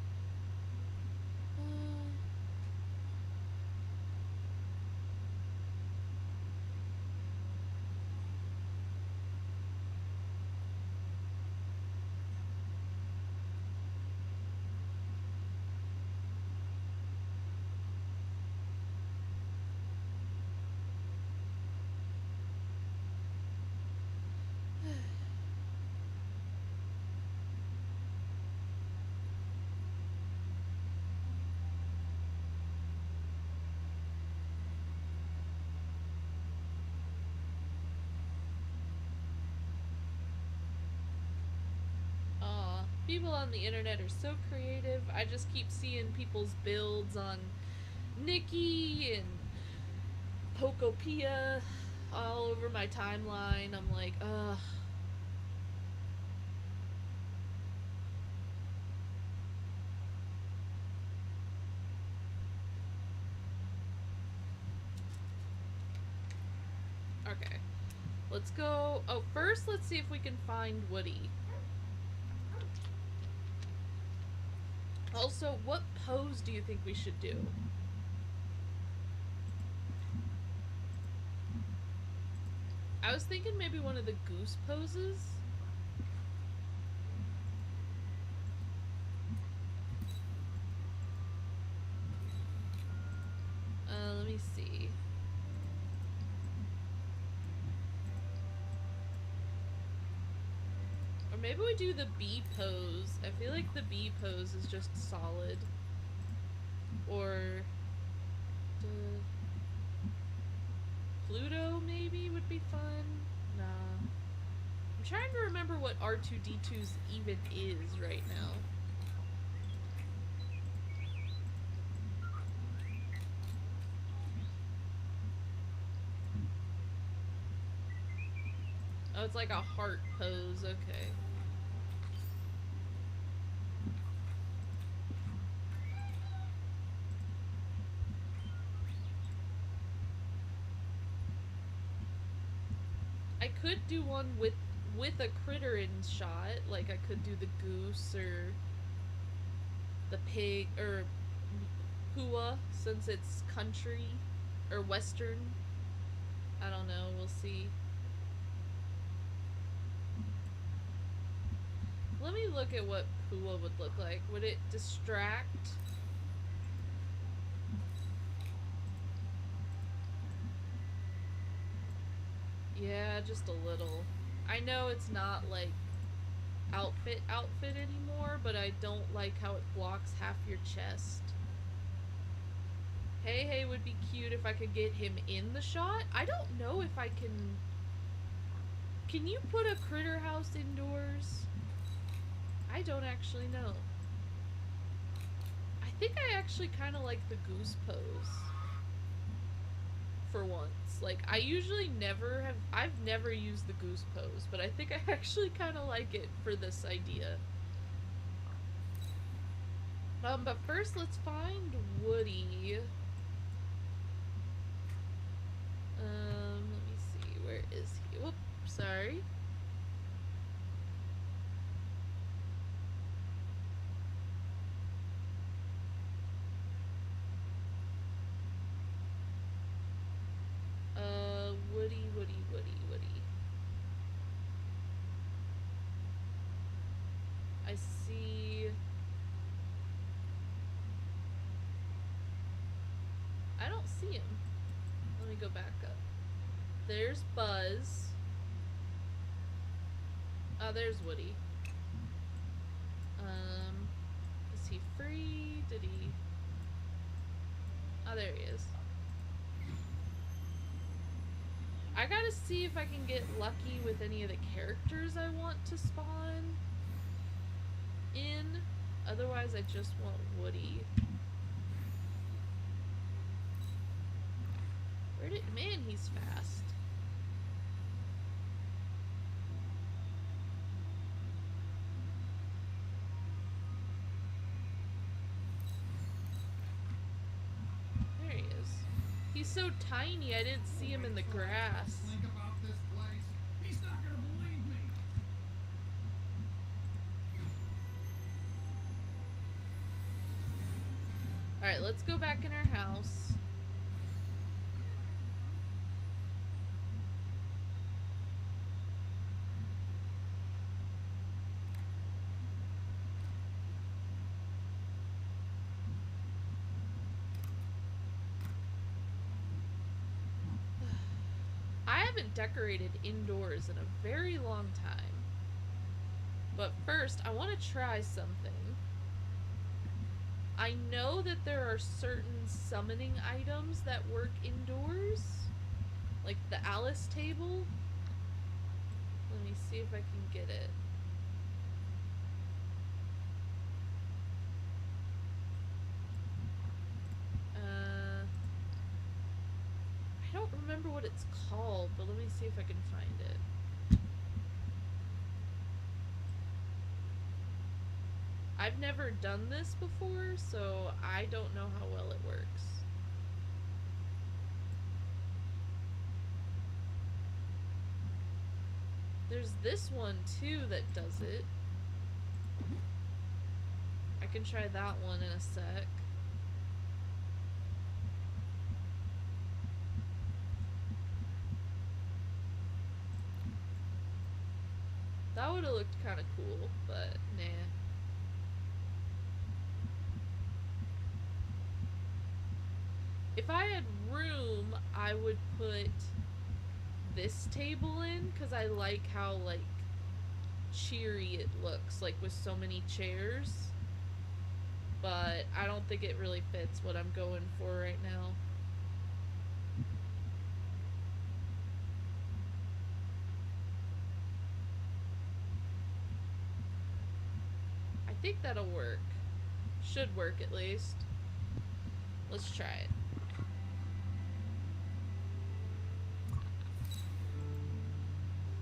People on the internet are so creative. I just keep seeing people's builds on Nikki and Pokopia all over my timeline. I'm like, ugh. Okay. Let's go. Oh, first, let's see if we can find Woody. Also, what pose do you think we should do? I was thinking maybe one of the goose poses. Let me see. Or maybe we do the bee pose. I feel like the bee pose is just solid. Or... Pluto, maybe, would be fun? Nah. I'm trying to remember what R2-D2's even is right now. Oh, it's like a heart pose, okay. I could do one with a critter in shot, like I could do the goose or the pig or Hua, since it's country or western. I don't know, we'll see. Let me look at what Hua would look like. Would it distract? Yeah, just a little. I know it's not like outfit anymore, but I don't like how it blocks half your chest. Hey would be cute if I could get him in the shot. I don't know if I can... Can you put a critter house indoors? I don't actually know. I think I actually kind of like the goose pose. for once. Like, I usually I've never used the goose pose, but I think I actually kind of like it for this idea. But first let's find Woody. Let me see, where is he? Whoop, sorry. Woody. I see. I don't see him. Let me go back up. There's Buzz. Oh, there's Woody. Is he free? Did he? Oh, there he is. I gotta see if I can get lucky with any of the characters I want to spawn in. Otherwise, I just want Woody. Man, he's fast. There he is. He's so tiny, I didn't see him in the grass. Alright, let's go back in our house. I haven't decorated indoors in a very long time. But first, I want to try something. I know that there are certain summoning items that work indoors. Like the Alice table. Let me see if I can get it. I don't remember what it's called, but let me see if I can find it. I've never done this before, so I don't know how well it works. There's this one too that does it. I can try that one in a sec. That would have looked kind of cool, but nah. If I had room, I would put this table in, because I like how, like, cheery it looks, like, with so many chairs. But I don't think it really fits what I'm going for right now. I think that'll work. Should work, at least. Let's try it.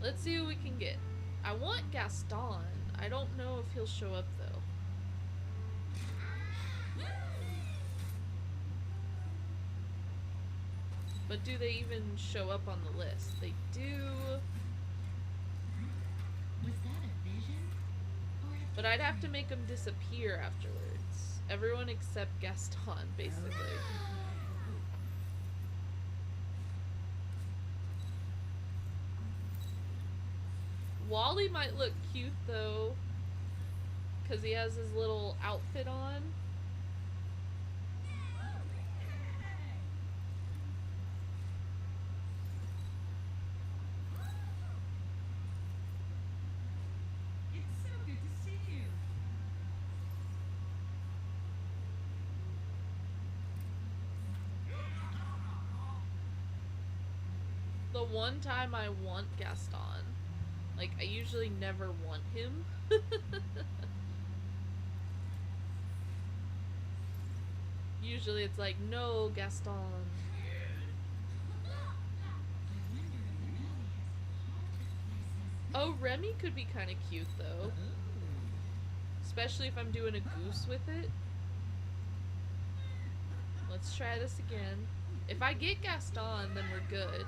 Let's see what we can get. I want Gaston. I don't know if he'll show up, though. But do they even show up on the list? They do. Was that a vision? But I'd have to make them disappear afterwards. Everyone except Gaston, basically. Wally might look cute, though, because he has his little outfit on. It's so good to see you. The one time I want Gaston. Like, I usually never want him. Usually it's like, no, Gaston. Oh, Remy could be kind of cute, though. Especially if I'm doing a goose with it. Let's try this again. If I get Gaston, then we're good.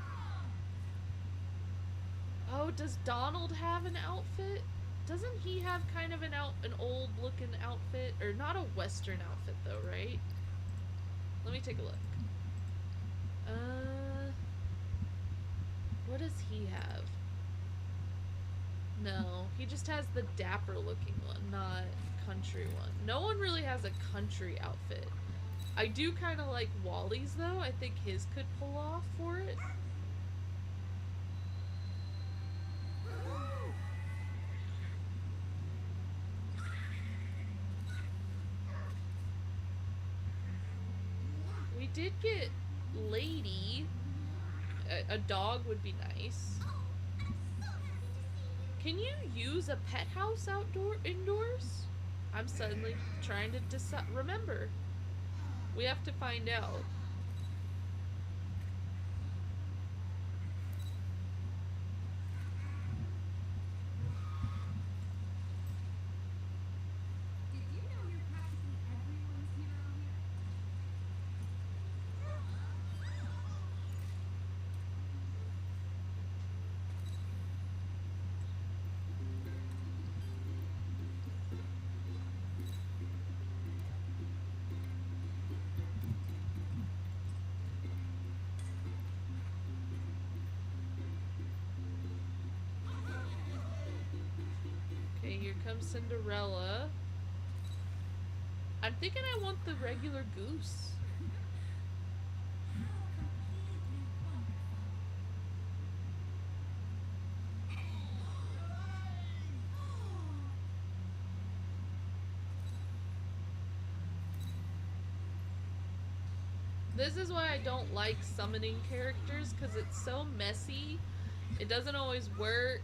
Oh, does Donald have an outfit? Doesn't he have kind of an old looking outfit? Or not a Western outfit though, right? Let me take a look. What does he have? No, he just has the dapper looking one, not country one. No one really has a country outfit. I do kind of like Wally's though. I think his could pull off for it. We did get Lady. A dog would be nice. Can you use a pet house indoors? I'm suddenly trying to remember. We have to find out. Did you know you're practically everyone's hero here? Okay, here comes Cinderella. I'm thinking I want the regular goose. This is why I don't like summoning characters, because it's so messy. It doesn't always work.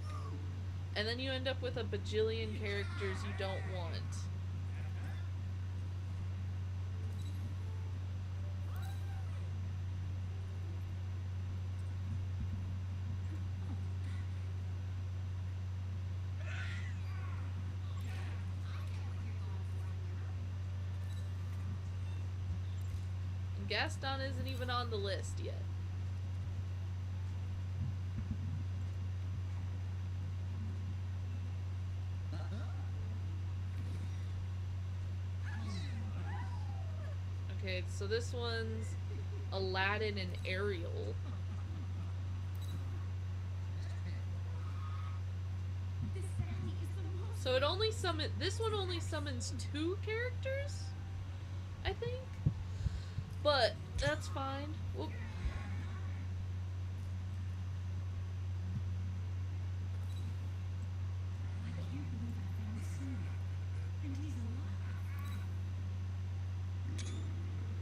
And then you end up with a bajillion characters you don't want. And Gaston isn't even on the list yet. Okay, so this one's Aladdin and Ariel. This family is the most. So this one only summons 2 characters, I think. But that's fine. Whoop. I can't believe I found Snoop. And he's alive.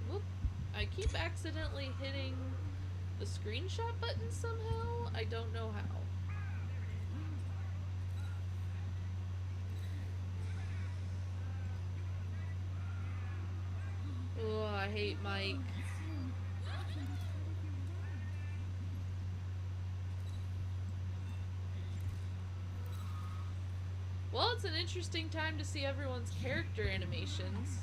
Whoop. I keep accidentally hitting the screenshot button somehow. I don't know how. Oh, I hate Mike. Well, it's an interesting time to see everyone's character animations.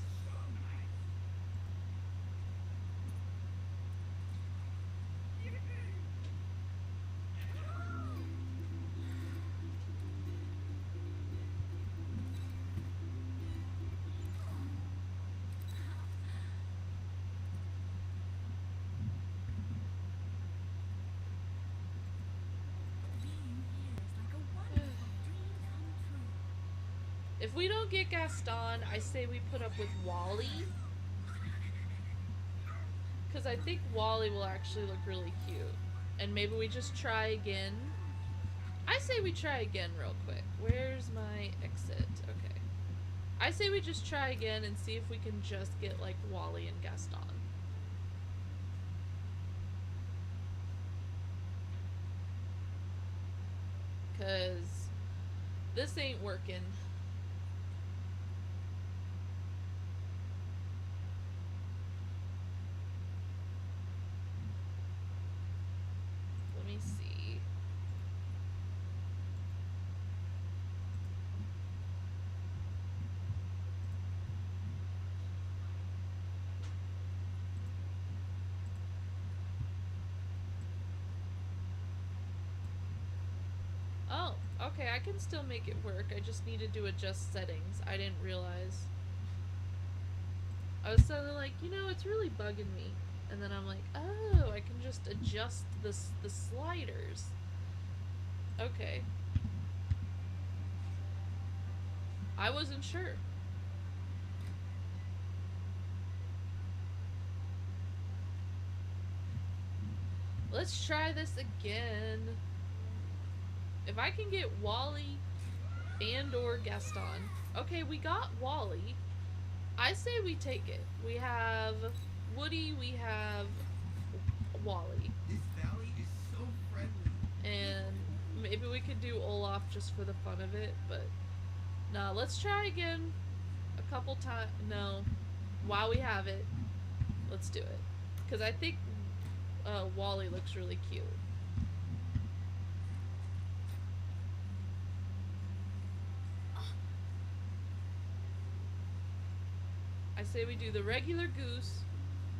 If we don't get Gaston, I say we put up with Wally. Because I think Wally will actually look really cute. And maybe we just try again. I say we try again real quick. Where's my exit? Okay. I say we just try again and see if we can just get like Wally and Gaston. Because this ain't working. Let me see. Oh, okay, I can still make it work. I just needed to adjust settings. I didn't realize. I was suddenly like, it's really bugging me. And then I'm like, oh, I can just adjust the sliders. Okay. I wasn't sure. Let's try this again. If I can get Wally and or Gaston. Okay, we got Wally. I say we take it. We have Woody, we have Wally. This valley is so friendly. And maybe we could do Olaf just for the fun of it, but no, let's try again a couple times. No, while we have it, let's do it. Because I think Wally looks really cute. I say we do the regular goose.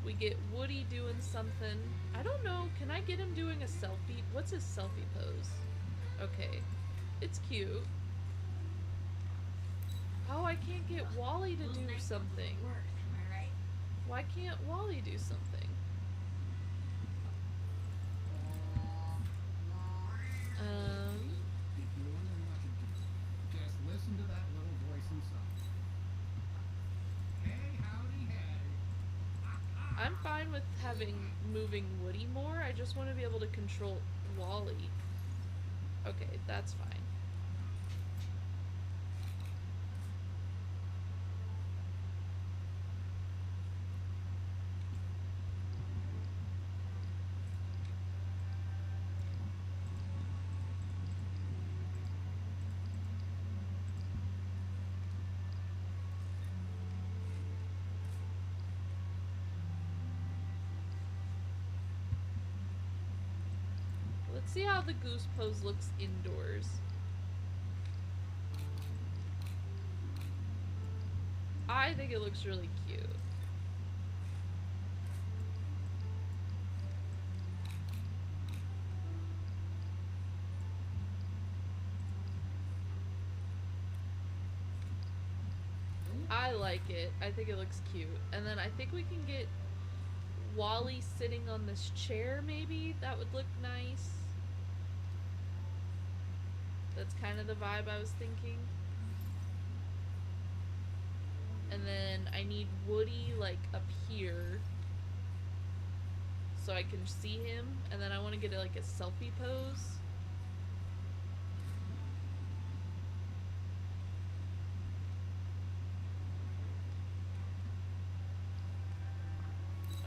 We get Woody doing something. I don't know. Can I get him doing a selfie? What's his selfie pose? Okay. It's cute. Oh, I can't get Wally to Those do nice ones something. look worse, am I right? Why can't Wally do something? If you're wondering what to do, just listen to that little voice inside. Hey, howdy, hey. I'm fine with having moving Woody more. I just want to be able to control Wally. Okay, that's fine. Let's see how the goose pose looks indoors. I think it looks really cute. I like it. I think it looks cute. And then I think we can get Wally sitting on this chair, maybe? That would look nice. That's kind of the vibe I was thinking. And then I need Woody, like, up here. So I can see him. And then I want to get, like, a selfie pose.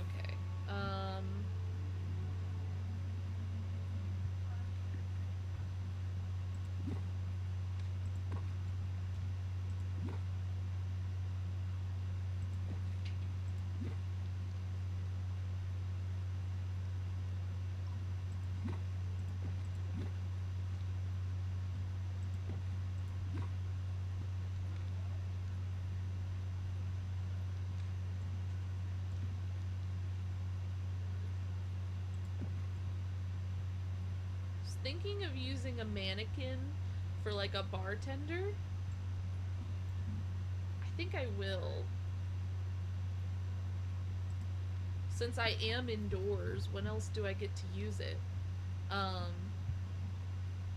Okay. Thinking of using a mannequin for like a bartender. I think I will. Since I am indoors, when else do I get to use it? Um,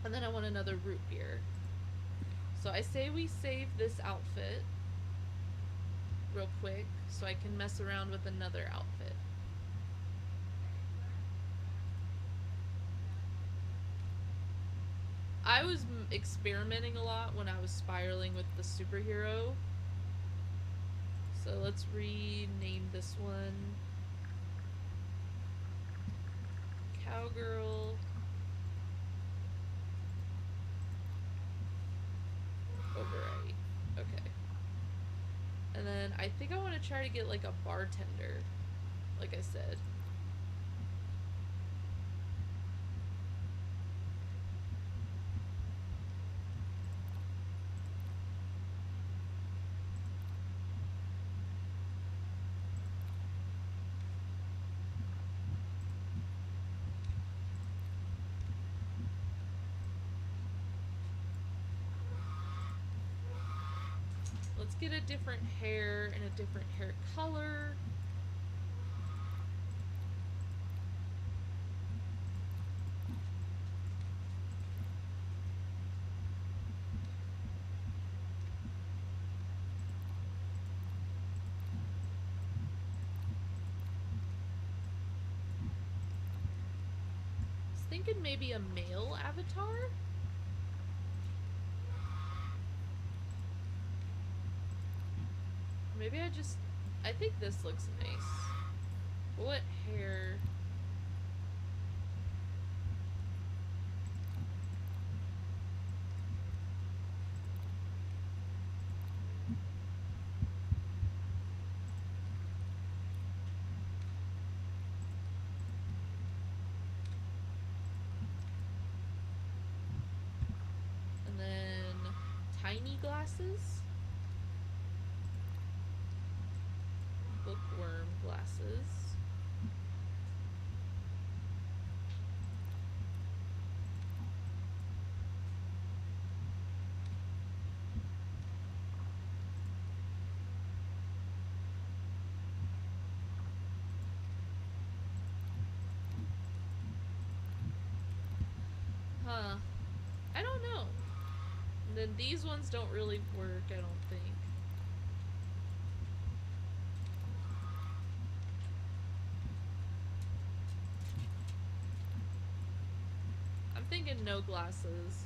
and then I want another root beer. So I say we save this outfit real quick so I can mess around with another outfit. I was experimenting a lot when I was spiraling with the superhero. So let's rename this one Cowgirl. Overwrite. Okay. And then I think I want to try to get like a bartender, like I said. Let's get a different hair and a different hair color. I was thinking maybe a male avatar. Maybe I think this looks nice. What hair? And then tiny glasses. Bookworm glasses. Huh. I don't know. And then these ones don't really work, I don't think. I'm thinking no glasses.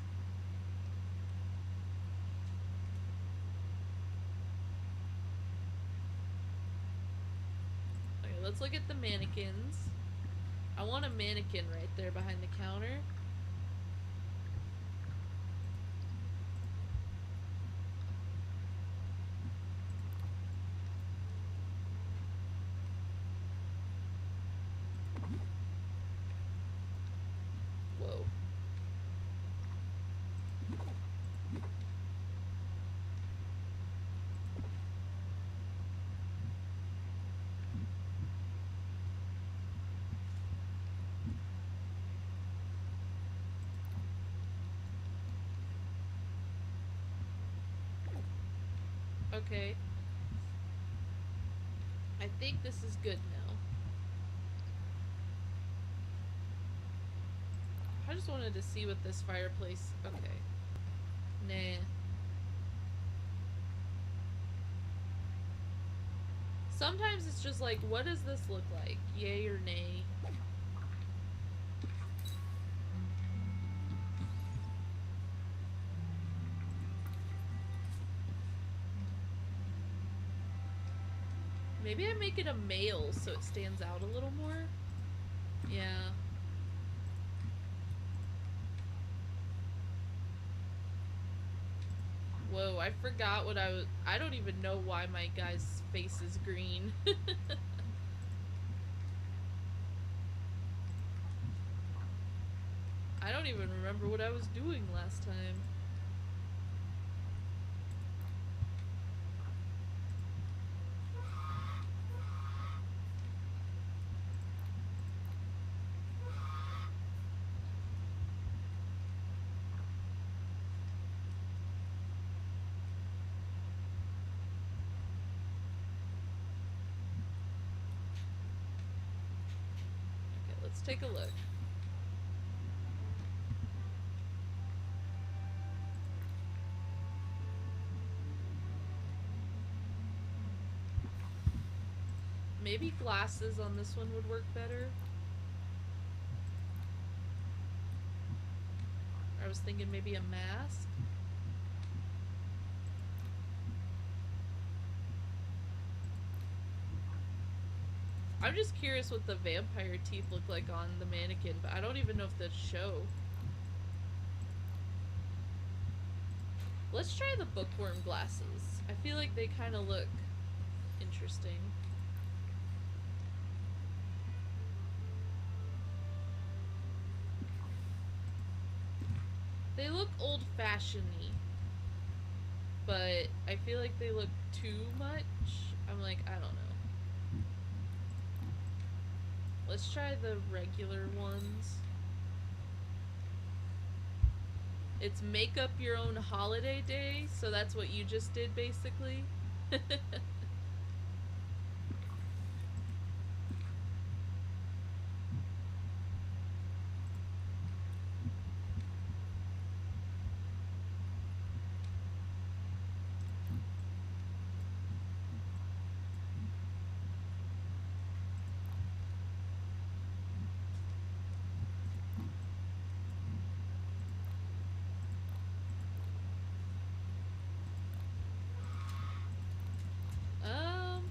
Okay, let's look at the mannequins. I want a mannequin right there behind the counter. Whoa. Okay. I think this is good now. I just wanted to see what this fireplace... Okay. Nah. Sometimes it's just like, what does this look like? Yay or nay? Maybe I make it a male so it stands out a little more? Yeah. Whoa, I forgot what I was... I don't even know why my guy's face is green. I don't even remember what I was doing last time. Okay, let's take a look. Maybe glasses on this one would work better. I was thinking maybe a mask. I'm just curious what the vampire teeth look like on the mannequin, but I don't even know if they'd show. Let's try the bookworm glasses. I feel like they kind of look interesting. They look old-fashioned-y, but I feel like they look too much. I'm like, I don't know. Let's try the regular ones. It's make up your own holiday day, so that's what you just did basically. um,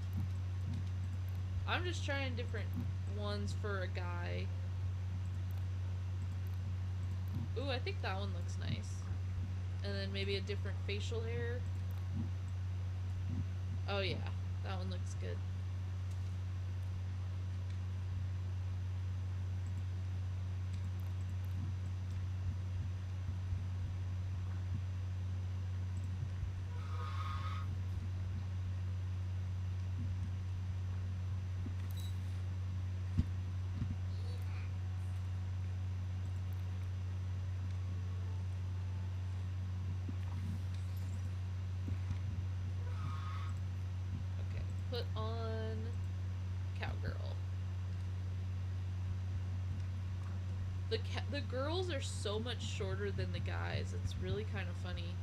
I'm just trying different ones for a guy. Ooh, I think that one looks nice. And then maybe a different facial hair. Oh yeah, that one looks good. Okay, put on cowgirl. The girls are so much shorter than the guys. It's really kind of funny.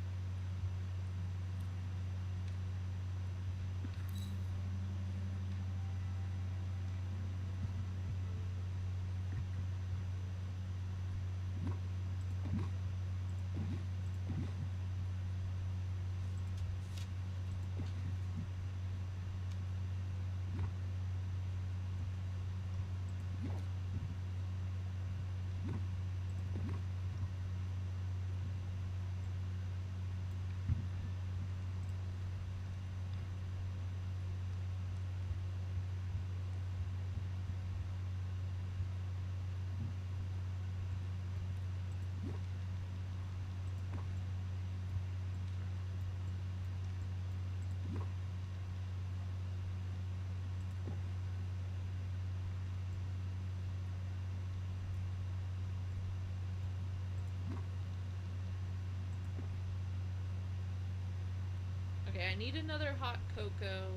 Okay, I need another hot cocoa.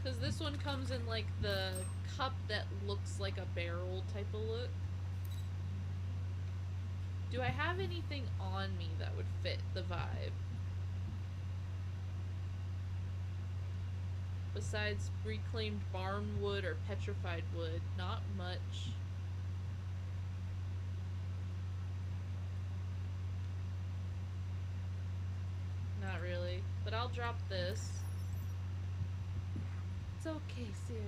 Because this one comes in like the cup that looks like a barrel type of look. Do I have anything on me that would fit the vibe? Besides reclaimed barn wood or petrified wood, not much. Not really. But I'll drop this. It's okay, Sarah.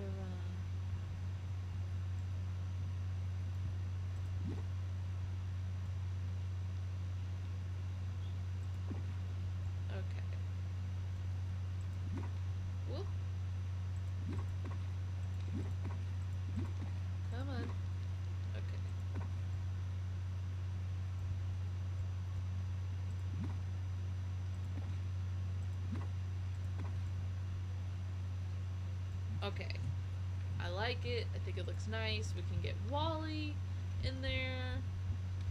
Okay. Whoop. Come on. Okay. Okay. I like it. I think it looks nice. We can get Wally in there.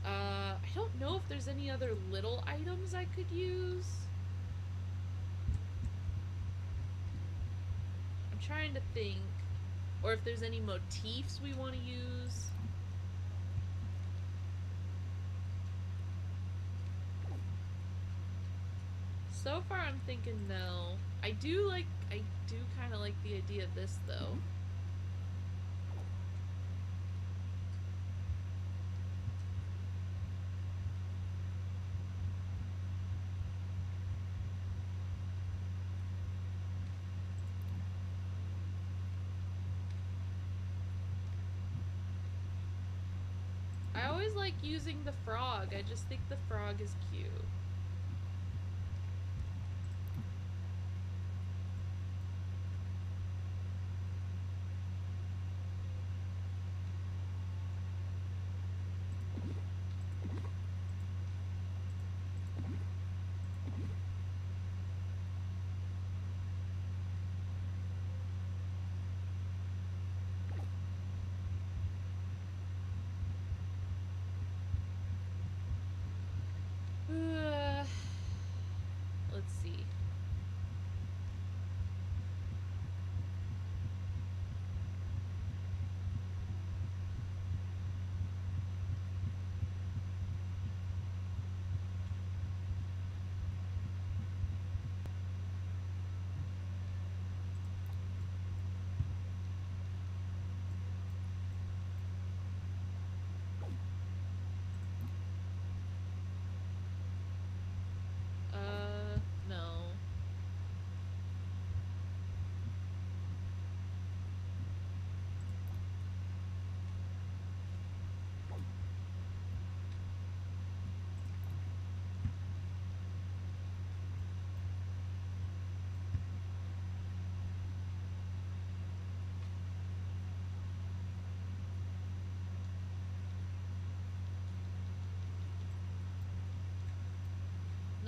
I don't know if there's any other little items I could use. I'm trying to think. Or if there's any motifs we want to use. So far I'm thinking no. I do kind of like the idea of this though. I always like using the frog. I just think the frog is cute.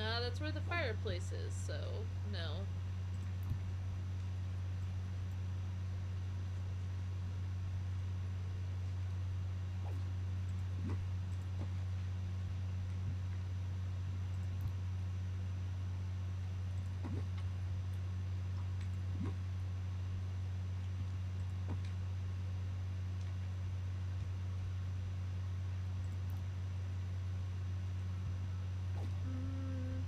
No, that's where the fireplace is, so no. Mm,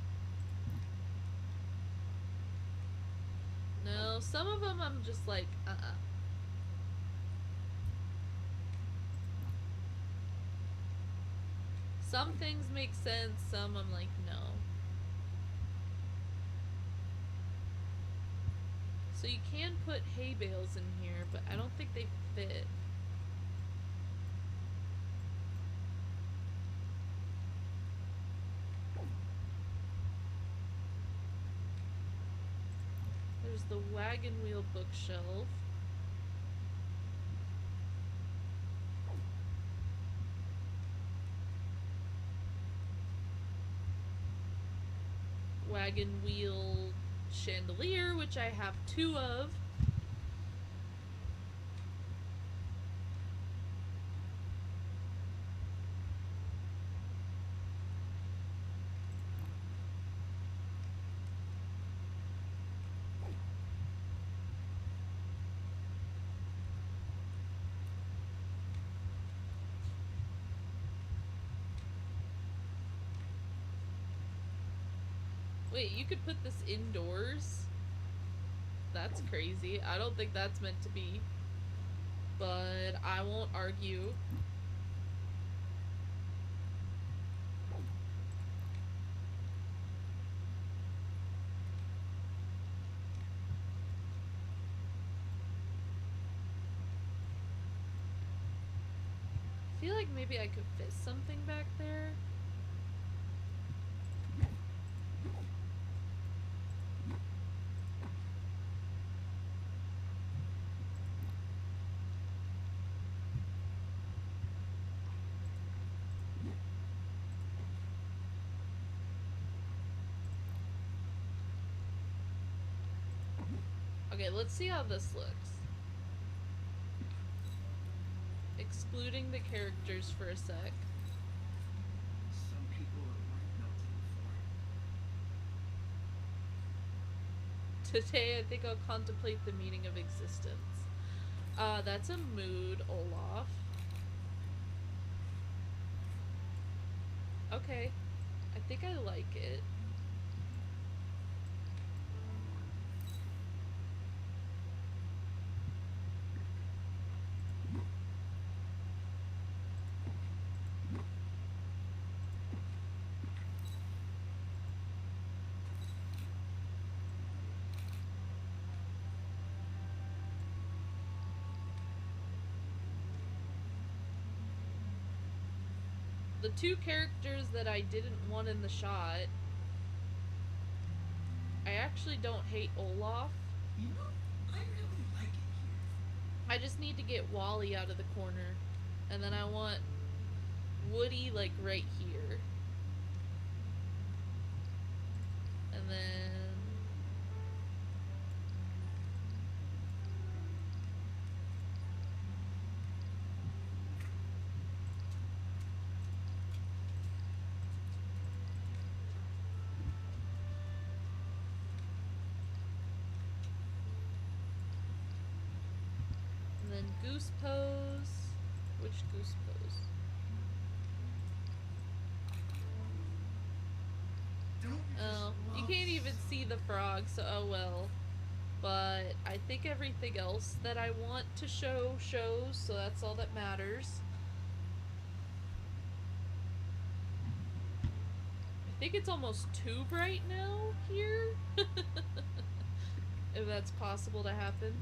no, some of them I'm just like, Some things make sense, some I'm like, no. So you can put hay bales in here, but I don't think they fit. There's the wagon wheel bookshelf. Wagon wheel chandelier, which I have 2 of. Wait, you could put this indoors? That's crazy. I don't think that's meant to be. But I won't argue. I feel like maybe I could fit something back there. Okay, let's see how this looks. Excluding the characters for a sec. Some people are worth melting for. Today, I think I'll contemplate the meaning of existence. That's a mood, Olaf. Okay. I think I like it. The 2 characters that I didn't want in the shot, I actually don't hate Olaf. You know, I really like it here. I just need to get Wally out of the corner. And then I want Woody, like, right here. And then... and then Goose pose. Which Goose pose? Don't Oh, you can't even see the frog, so oh well. But I think everything else that I want to show shows, so that's all that matters. I think it's almost too bright now here. If that's possible to happen.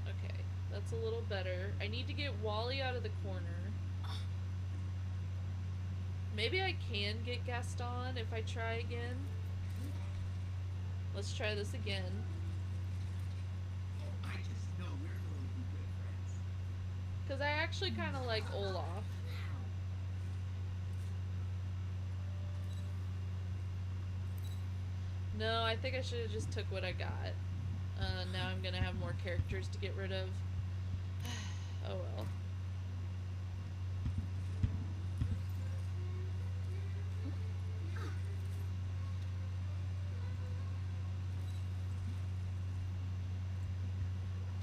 Okay, that's a little better. I need to get Wally out of the corner. Maybe I can get Gaston if I try again. Let's try this again. Oh, I just know we're going to be good friends. Because I actually kind of like Olaf. How? No, I think I should have just took what I got. Now I'm gonna have more characters to get rid of. Oh well.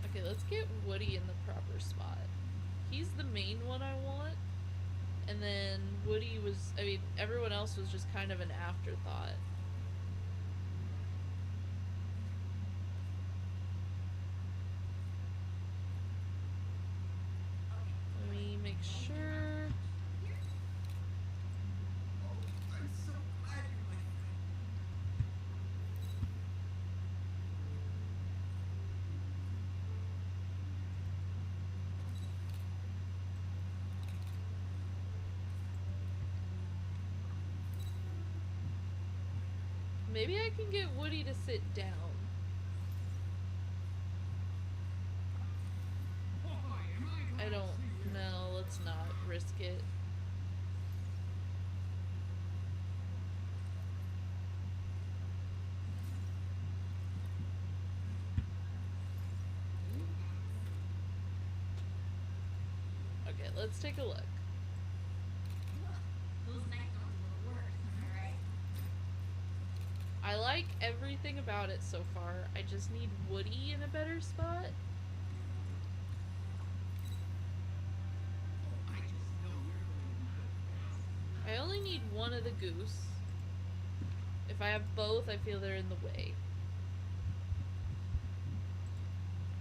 Okay, let's get Woody in the proper spot. He's the main one I want. And then Woody was, I mean, everyone else was just kind of an afterthought. Let me make sure. Oh, I'm so glad you're my friend. Maybe I can get Woody to sit down. Boy, am I glad I to don't see you. know. Let's not risk it. Okay, let's take a look. Those night dogs were worse, am I right? I like everything about it so far. I just need Woody in a better spot. Oh, I just know we're going to be good friends. I only need one of the goose. If I have both, I feel they're in the way.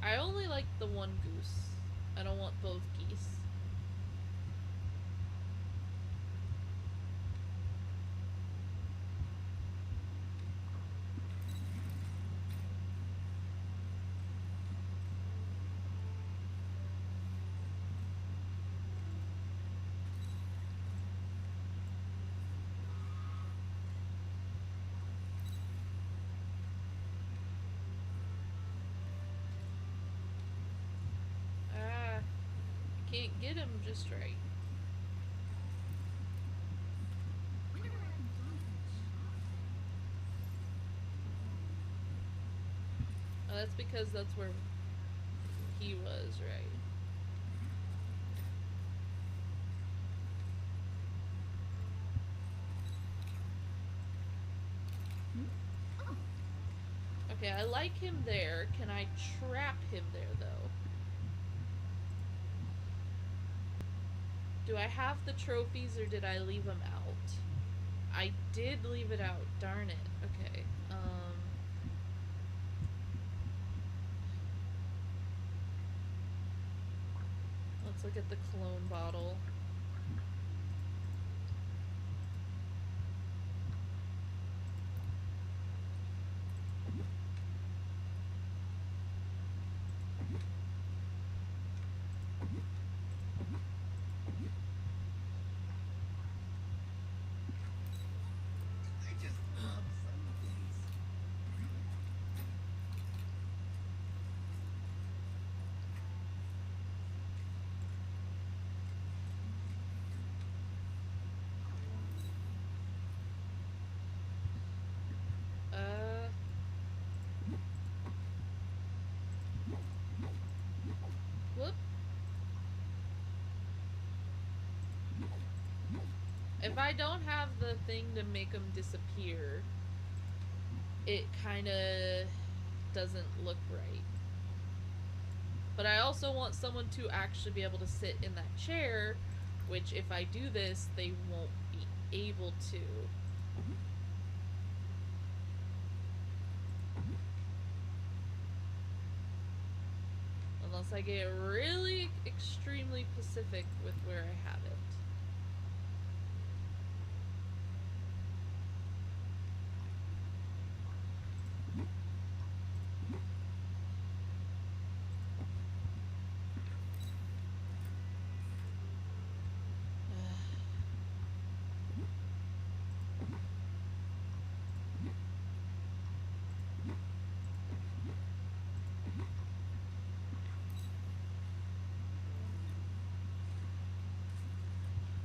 I only like the one goose. I don't want both geese. Ah, I can't get him just right. Wonder where I can find some shop. Oh, that's because that's where he was, right? Oh, Okay, I like him there. Can I trap him there, though? Do I have the trophies or did I leave them out? I did leave it out. Darn it. Okay. Let's look at the clone bottle. I just love sunny days. Uh. Whoop. If I don't have the thing to make them disappear, it kind of doesn't look right. But I also want someone to actually be able to sit in that chair, which if I do this, they won't be able to. Unless I get really extremely specific with where I have it.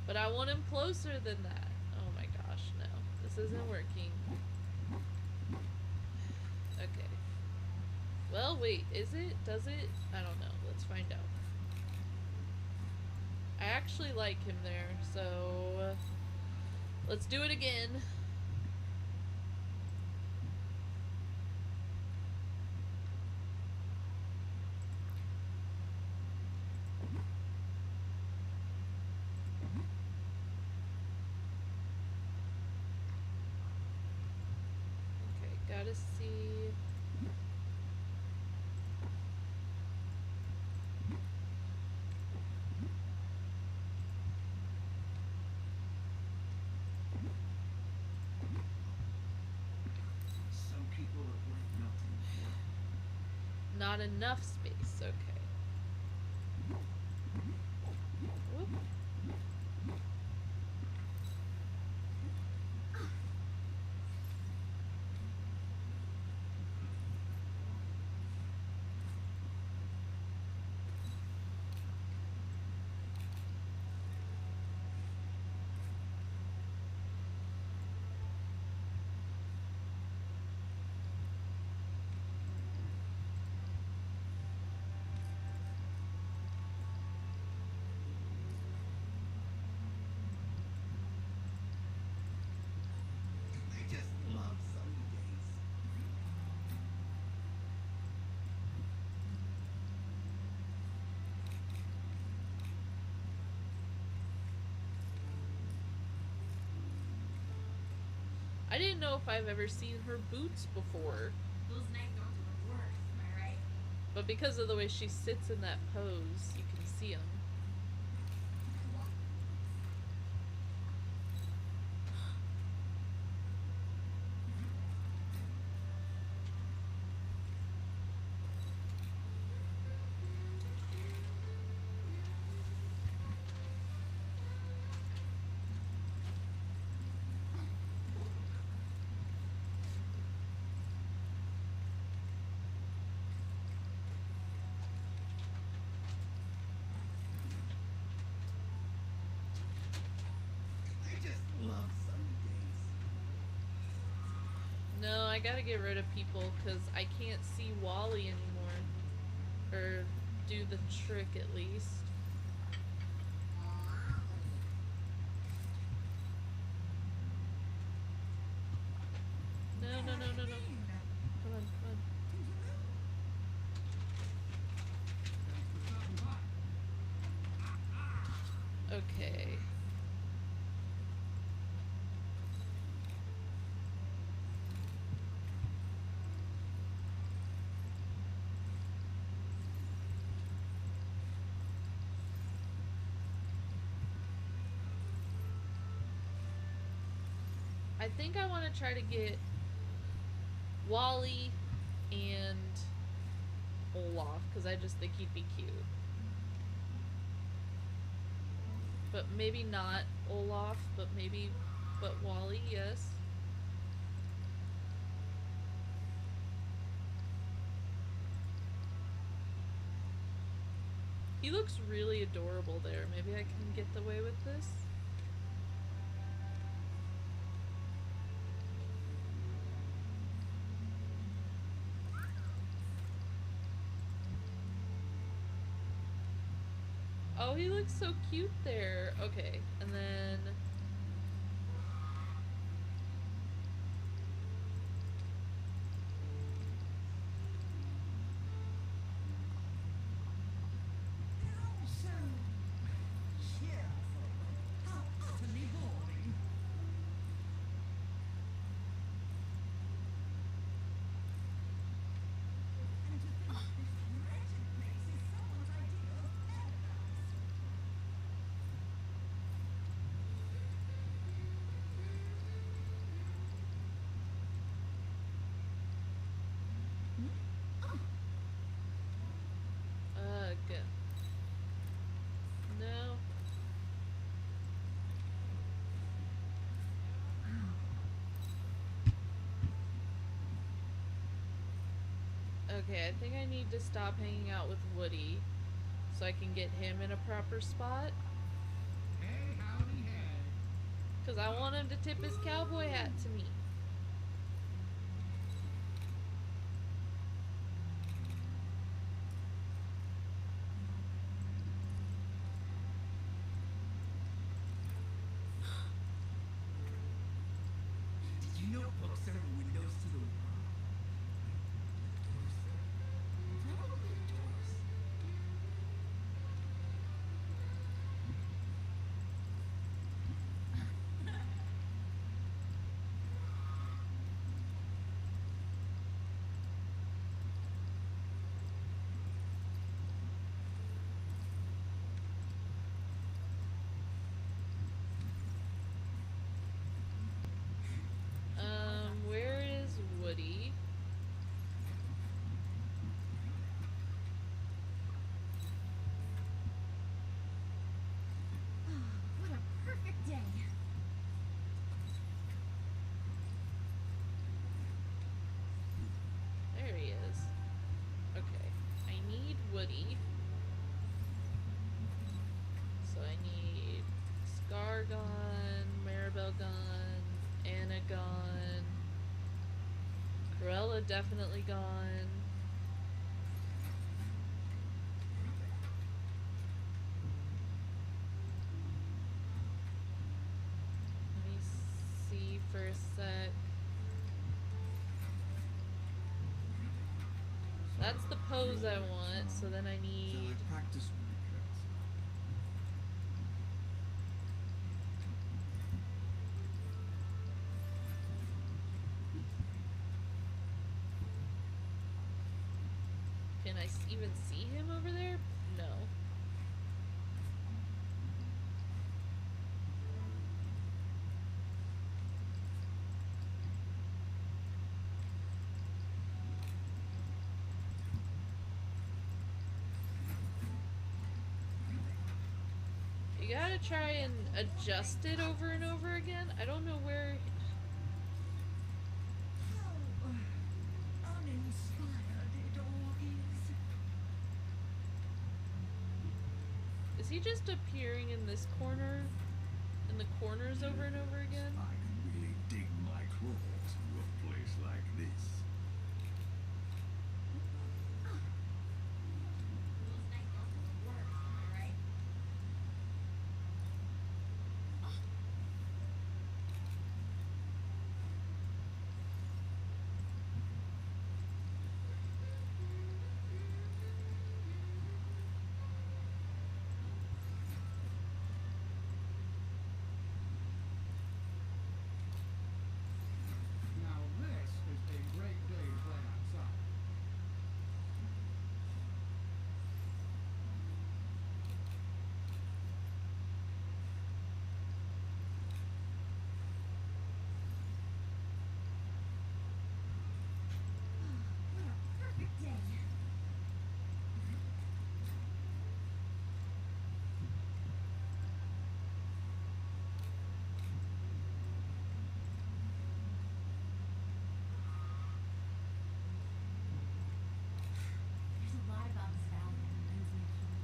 But I want him closer than that. Oh my gosh, no. This isn't working. Okay. Well, wait, is it? Does it? I don't know. Let's find out. I actually like him there, so let's do it again. Okay, gotta see. Some people are worth nothing for. Not enough space. Okay. Whoop. I just love sunny days. I didn't know if I've ever seen her boots before, Those nights don't do it worse, am I right? but because of the way she sits in that pose, you can see them. I just love sunny days. No, I gotta get rid of people because I can't see Wally anymore. Or do the trick at least. No, no, no, no, no. Come on, come on. Okay. I think I want to try to get Wally and Olaf because I just think he'd be cute. But maybe not Olaf, but Wally, yes. He looks really adorable there. Maybe I can get away with this. Oh, he looks so cute there. Okay, and then So cheerful. How utterly boring. And to think this wretched place is someone's idea of paradise. ugh. No. Okay, I think I need to stop hanging out with Woody so I can get him in a proper spot. Hey, howdy, Because I want him to tip his cowboy hat to me. Did you know books are windows to the world? Probably doors. Where is Woody? What a perfect day. There he is. Okay. I need Woody. So I need Scar gone, Maribel gone, Anna gone, Corella definitely gone. Let me see for a sec. That's the pose I want, so then I need... practice regrets. Can I even see him over there? No. You gotta try and adjust it over and over again. I don't know where... How uninspired it all is. Is he just appearing in this corner? In the corners over and over again? I can really dig my claws through a place like this. Those night muscles work, am I right? Now this is a great day to play outside. What a perfect day. There's a lot about this valley that reminds me of home.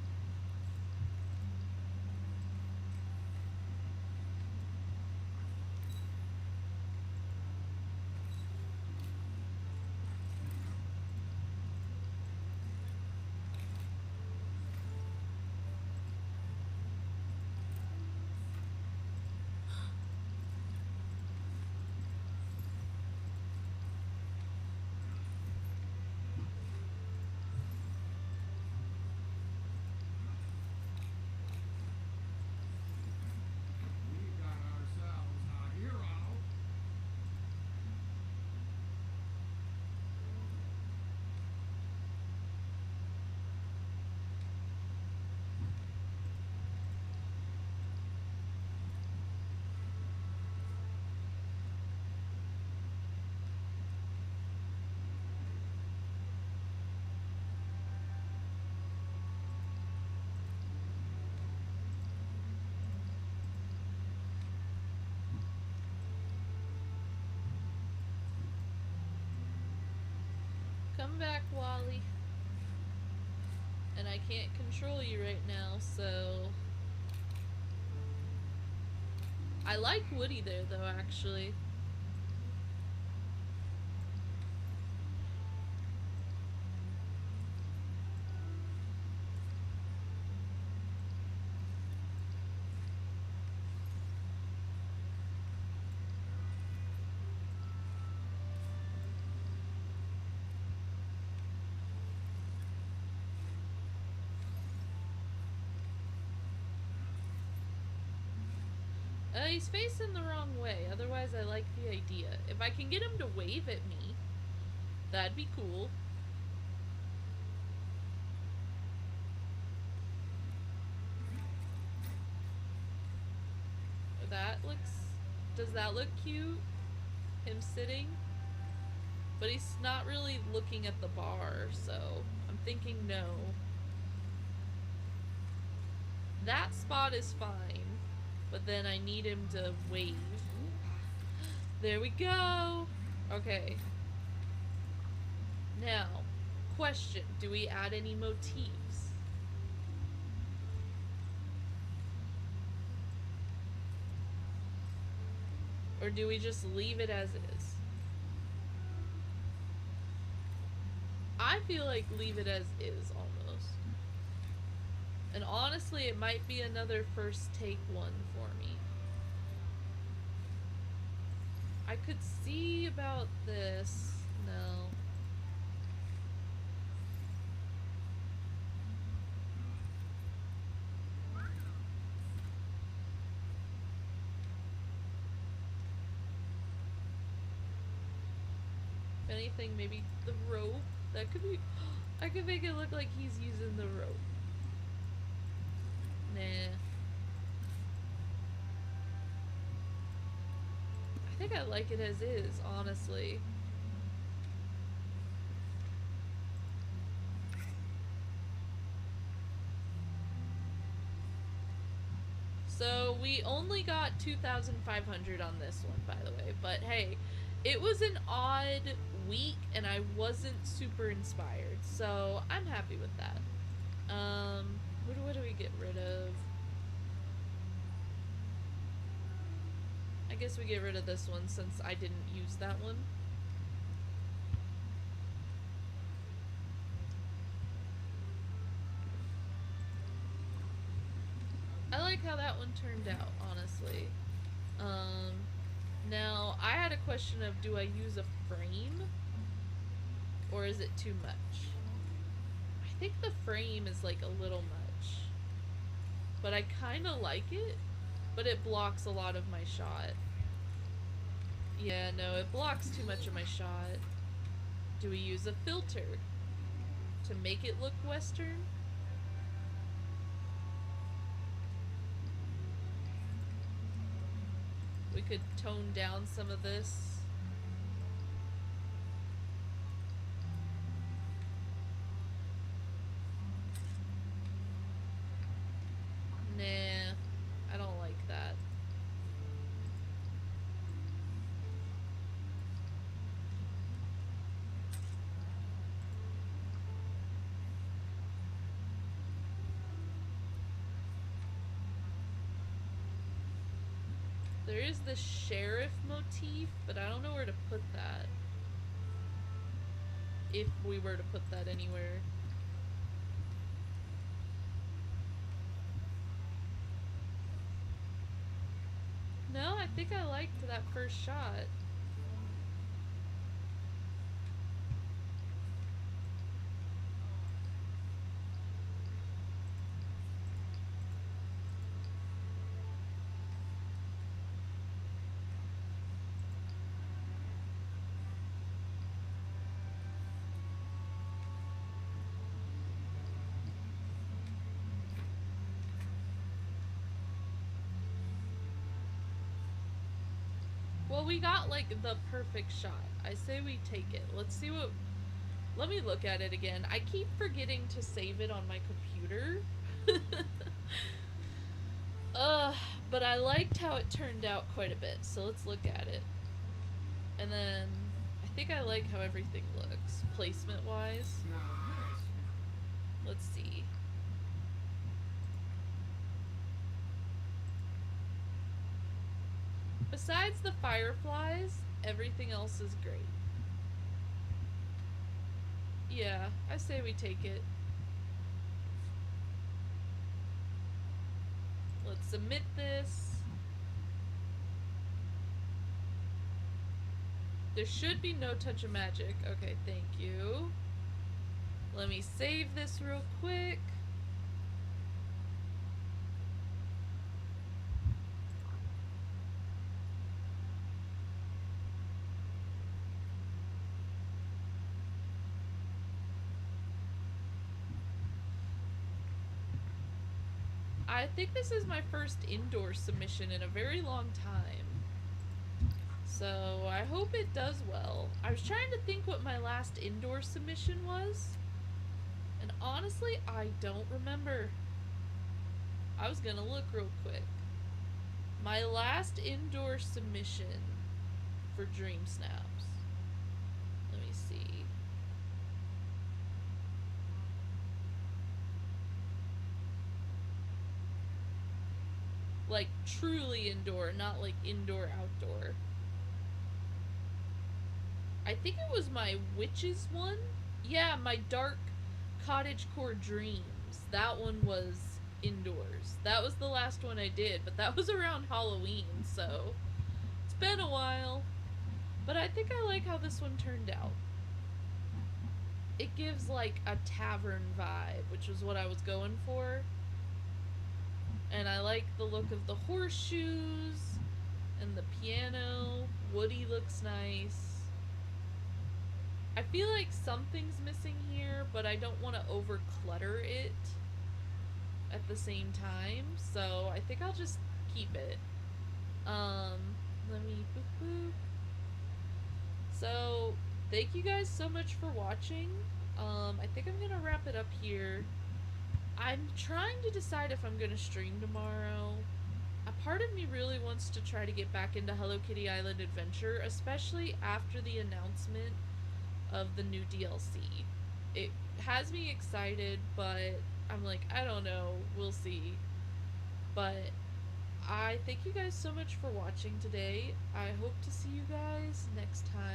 We got ourselves a hero. Come back, Wally. And I can't control you right now, so... I like Woody there, though, actually. He's facing the wrong way. Otherwise, I like the idea. If I can get him to wave at me, that'd be cool. That looks... Does that look cute? Him sitting? But he's not really looking at the bar, so I'm thinking no. That spot is fine, but then I need him to wave. There we go! Okay. Now, question, do we add any motifs? Or do we just leave it as is? I feel like leave it as is, almost. And honestly, it might be another first take one for me. I could see about this. No. If anything, maybe the rope. That could be... I could make it look like he's using the rope. Nah. I think I like it as is, honestly. So we only got 2,500 on this one, by the way. But hey, it was an odd week and I wasn't super inspired. So I'm happy with that. What do we get rid of? I guess we get rid of this one since I didn't use that one. I like how that one turned out, honestly. Now, I had a question of, do I use a frame? Or is it too much? I think the frame is like a little much. But I kind of like it, but it blocks a lot of my shot. Yeah, no, it blocks too much of my shot. Do we use a filter to make it look Western? We could tone down some of this. Nah, I don't like that. There is the sheriff motif, but I don't know where to put that. If we were to put that anywhere. No, I think I liked that first shot. Well, we got like the perfect shot. I say we take it. Let's see what... Let me look at it again. I keep forgetting to save it on my computer. But I liked how it turned out quite a bit. So let's look at it. And then I think I like how everything looks, placement-wise. Now this. Let's see. Besides the fireflies, everything else is great. Yeah, I say we take it. Let's submit this. There should be no touch of magic. Okay, thank you. Let me save this real quick. I think this is my first indoor submission in a very long time. So I hope it does well. I was trying to think what my last indoor submission was. And honestly, I don't remember. I was gonna look real quick. My last indoor submission for Dream Snaps. Let me see. Like truly indoor, not like indoor outdoor. I think it was my witches one. Yeah, my dark cottagecore dreams. That one was indoors. That was the last one I did, but that was around Halloween, so it's been a while. But I think I like how this one turned out. It gives like a tavern vibe, which was what I was going for. And I like the look of the horseshoes and the piano. Woody looks nice. I feel like something's missing here, but I don't want to overclutter it at the same time, so I think I'll just keep it. Let me boop boop. So, thank you guys so much for watching. I think I'm gonna wrap it up here. I'm trying to decide if I'm gonna stream tomorrow. A part of me really wants to try to get back into Hello Kitty Island Adventure, especially after the announcement of the new DLC. It has me excited, but I'm like, I don't know, we'll see. But I thank you guys so much for watching today. I hope to see you guys next time.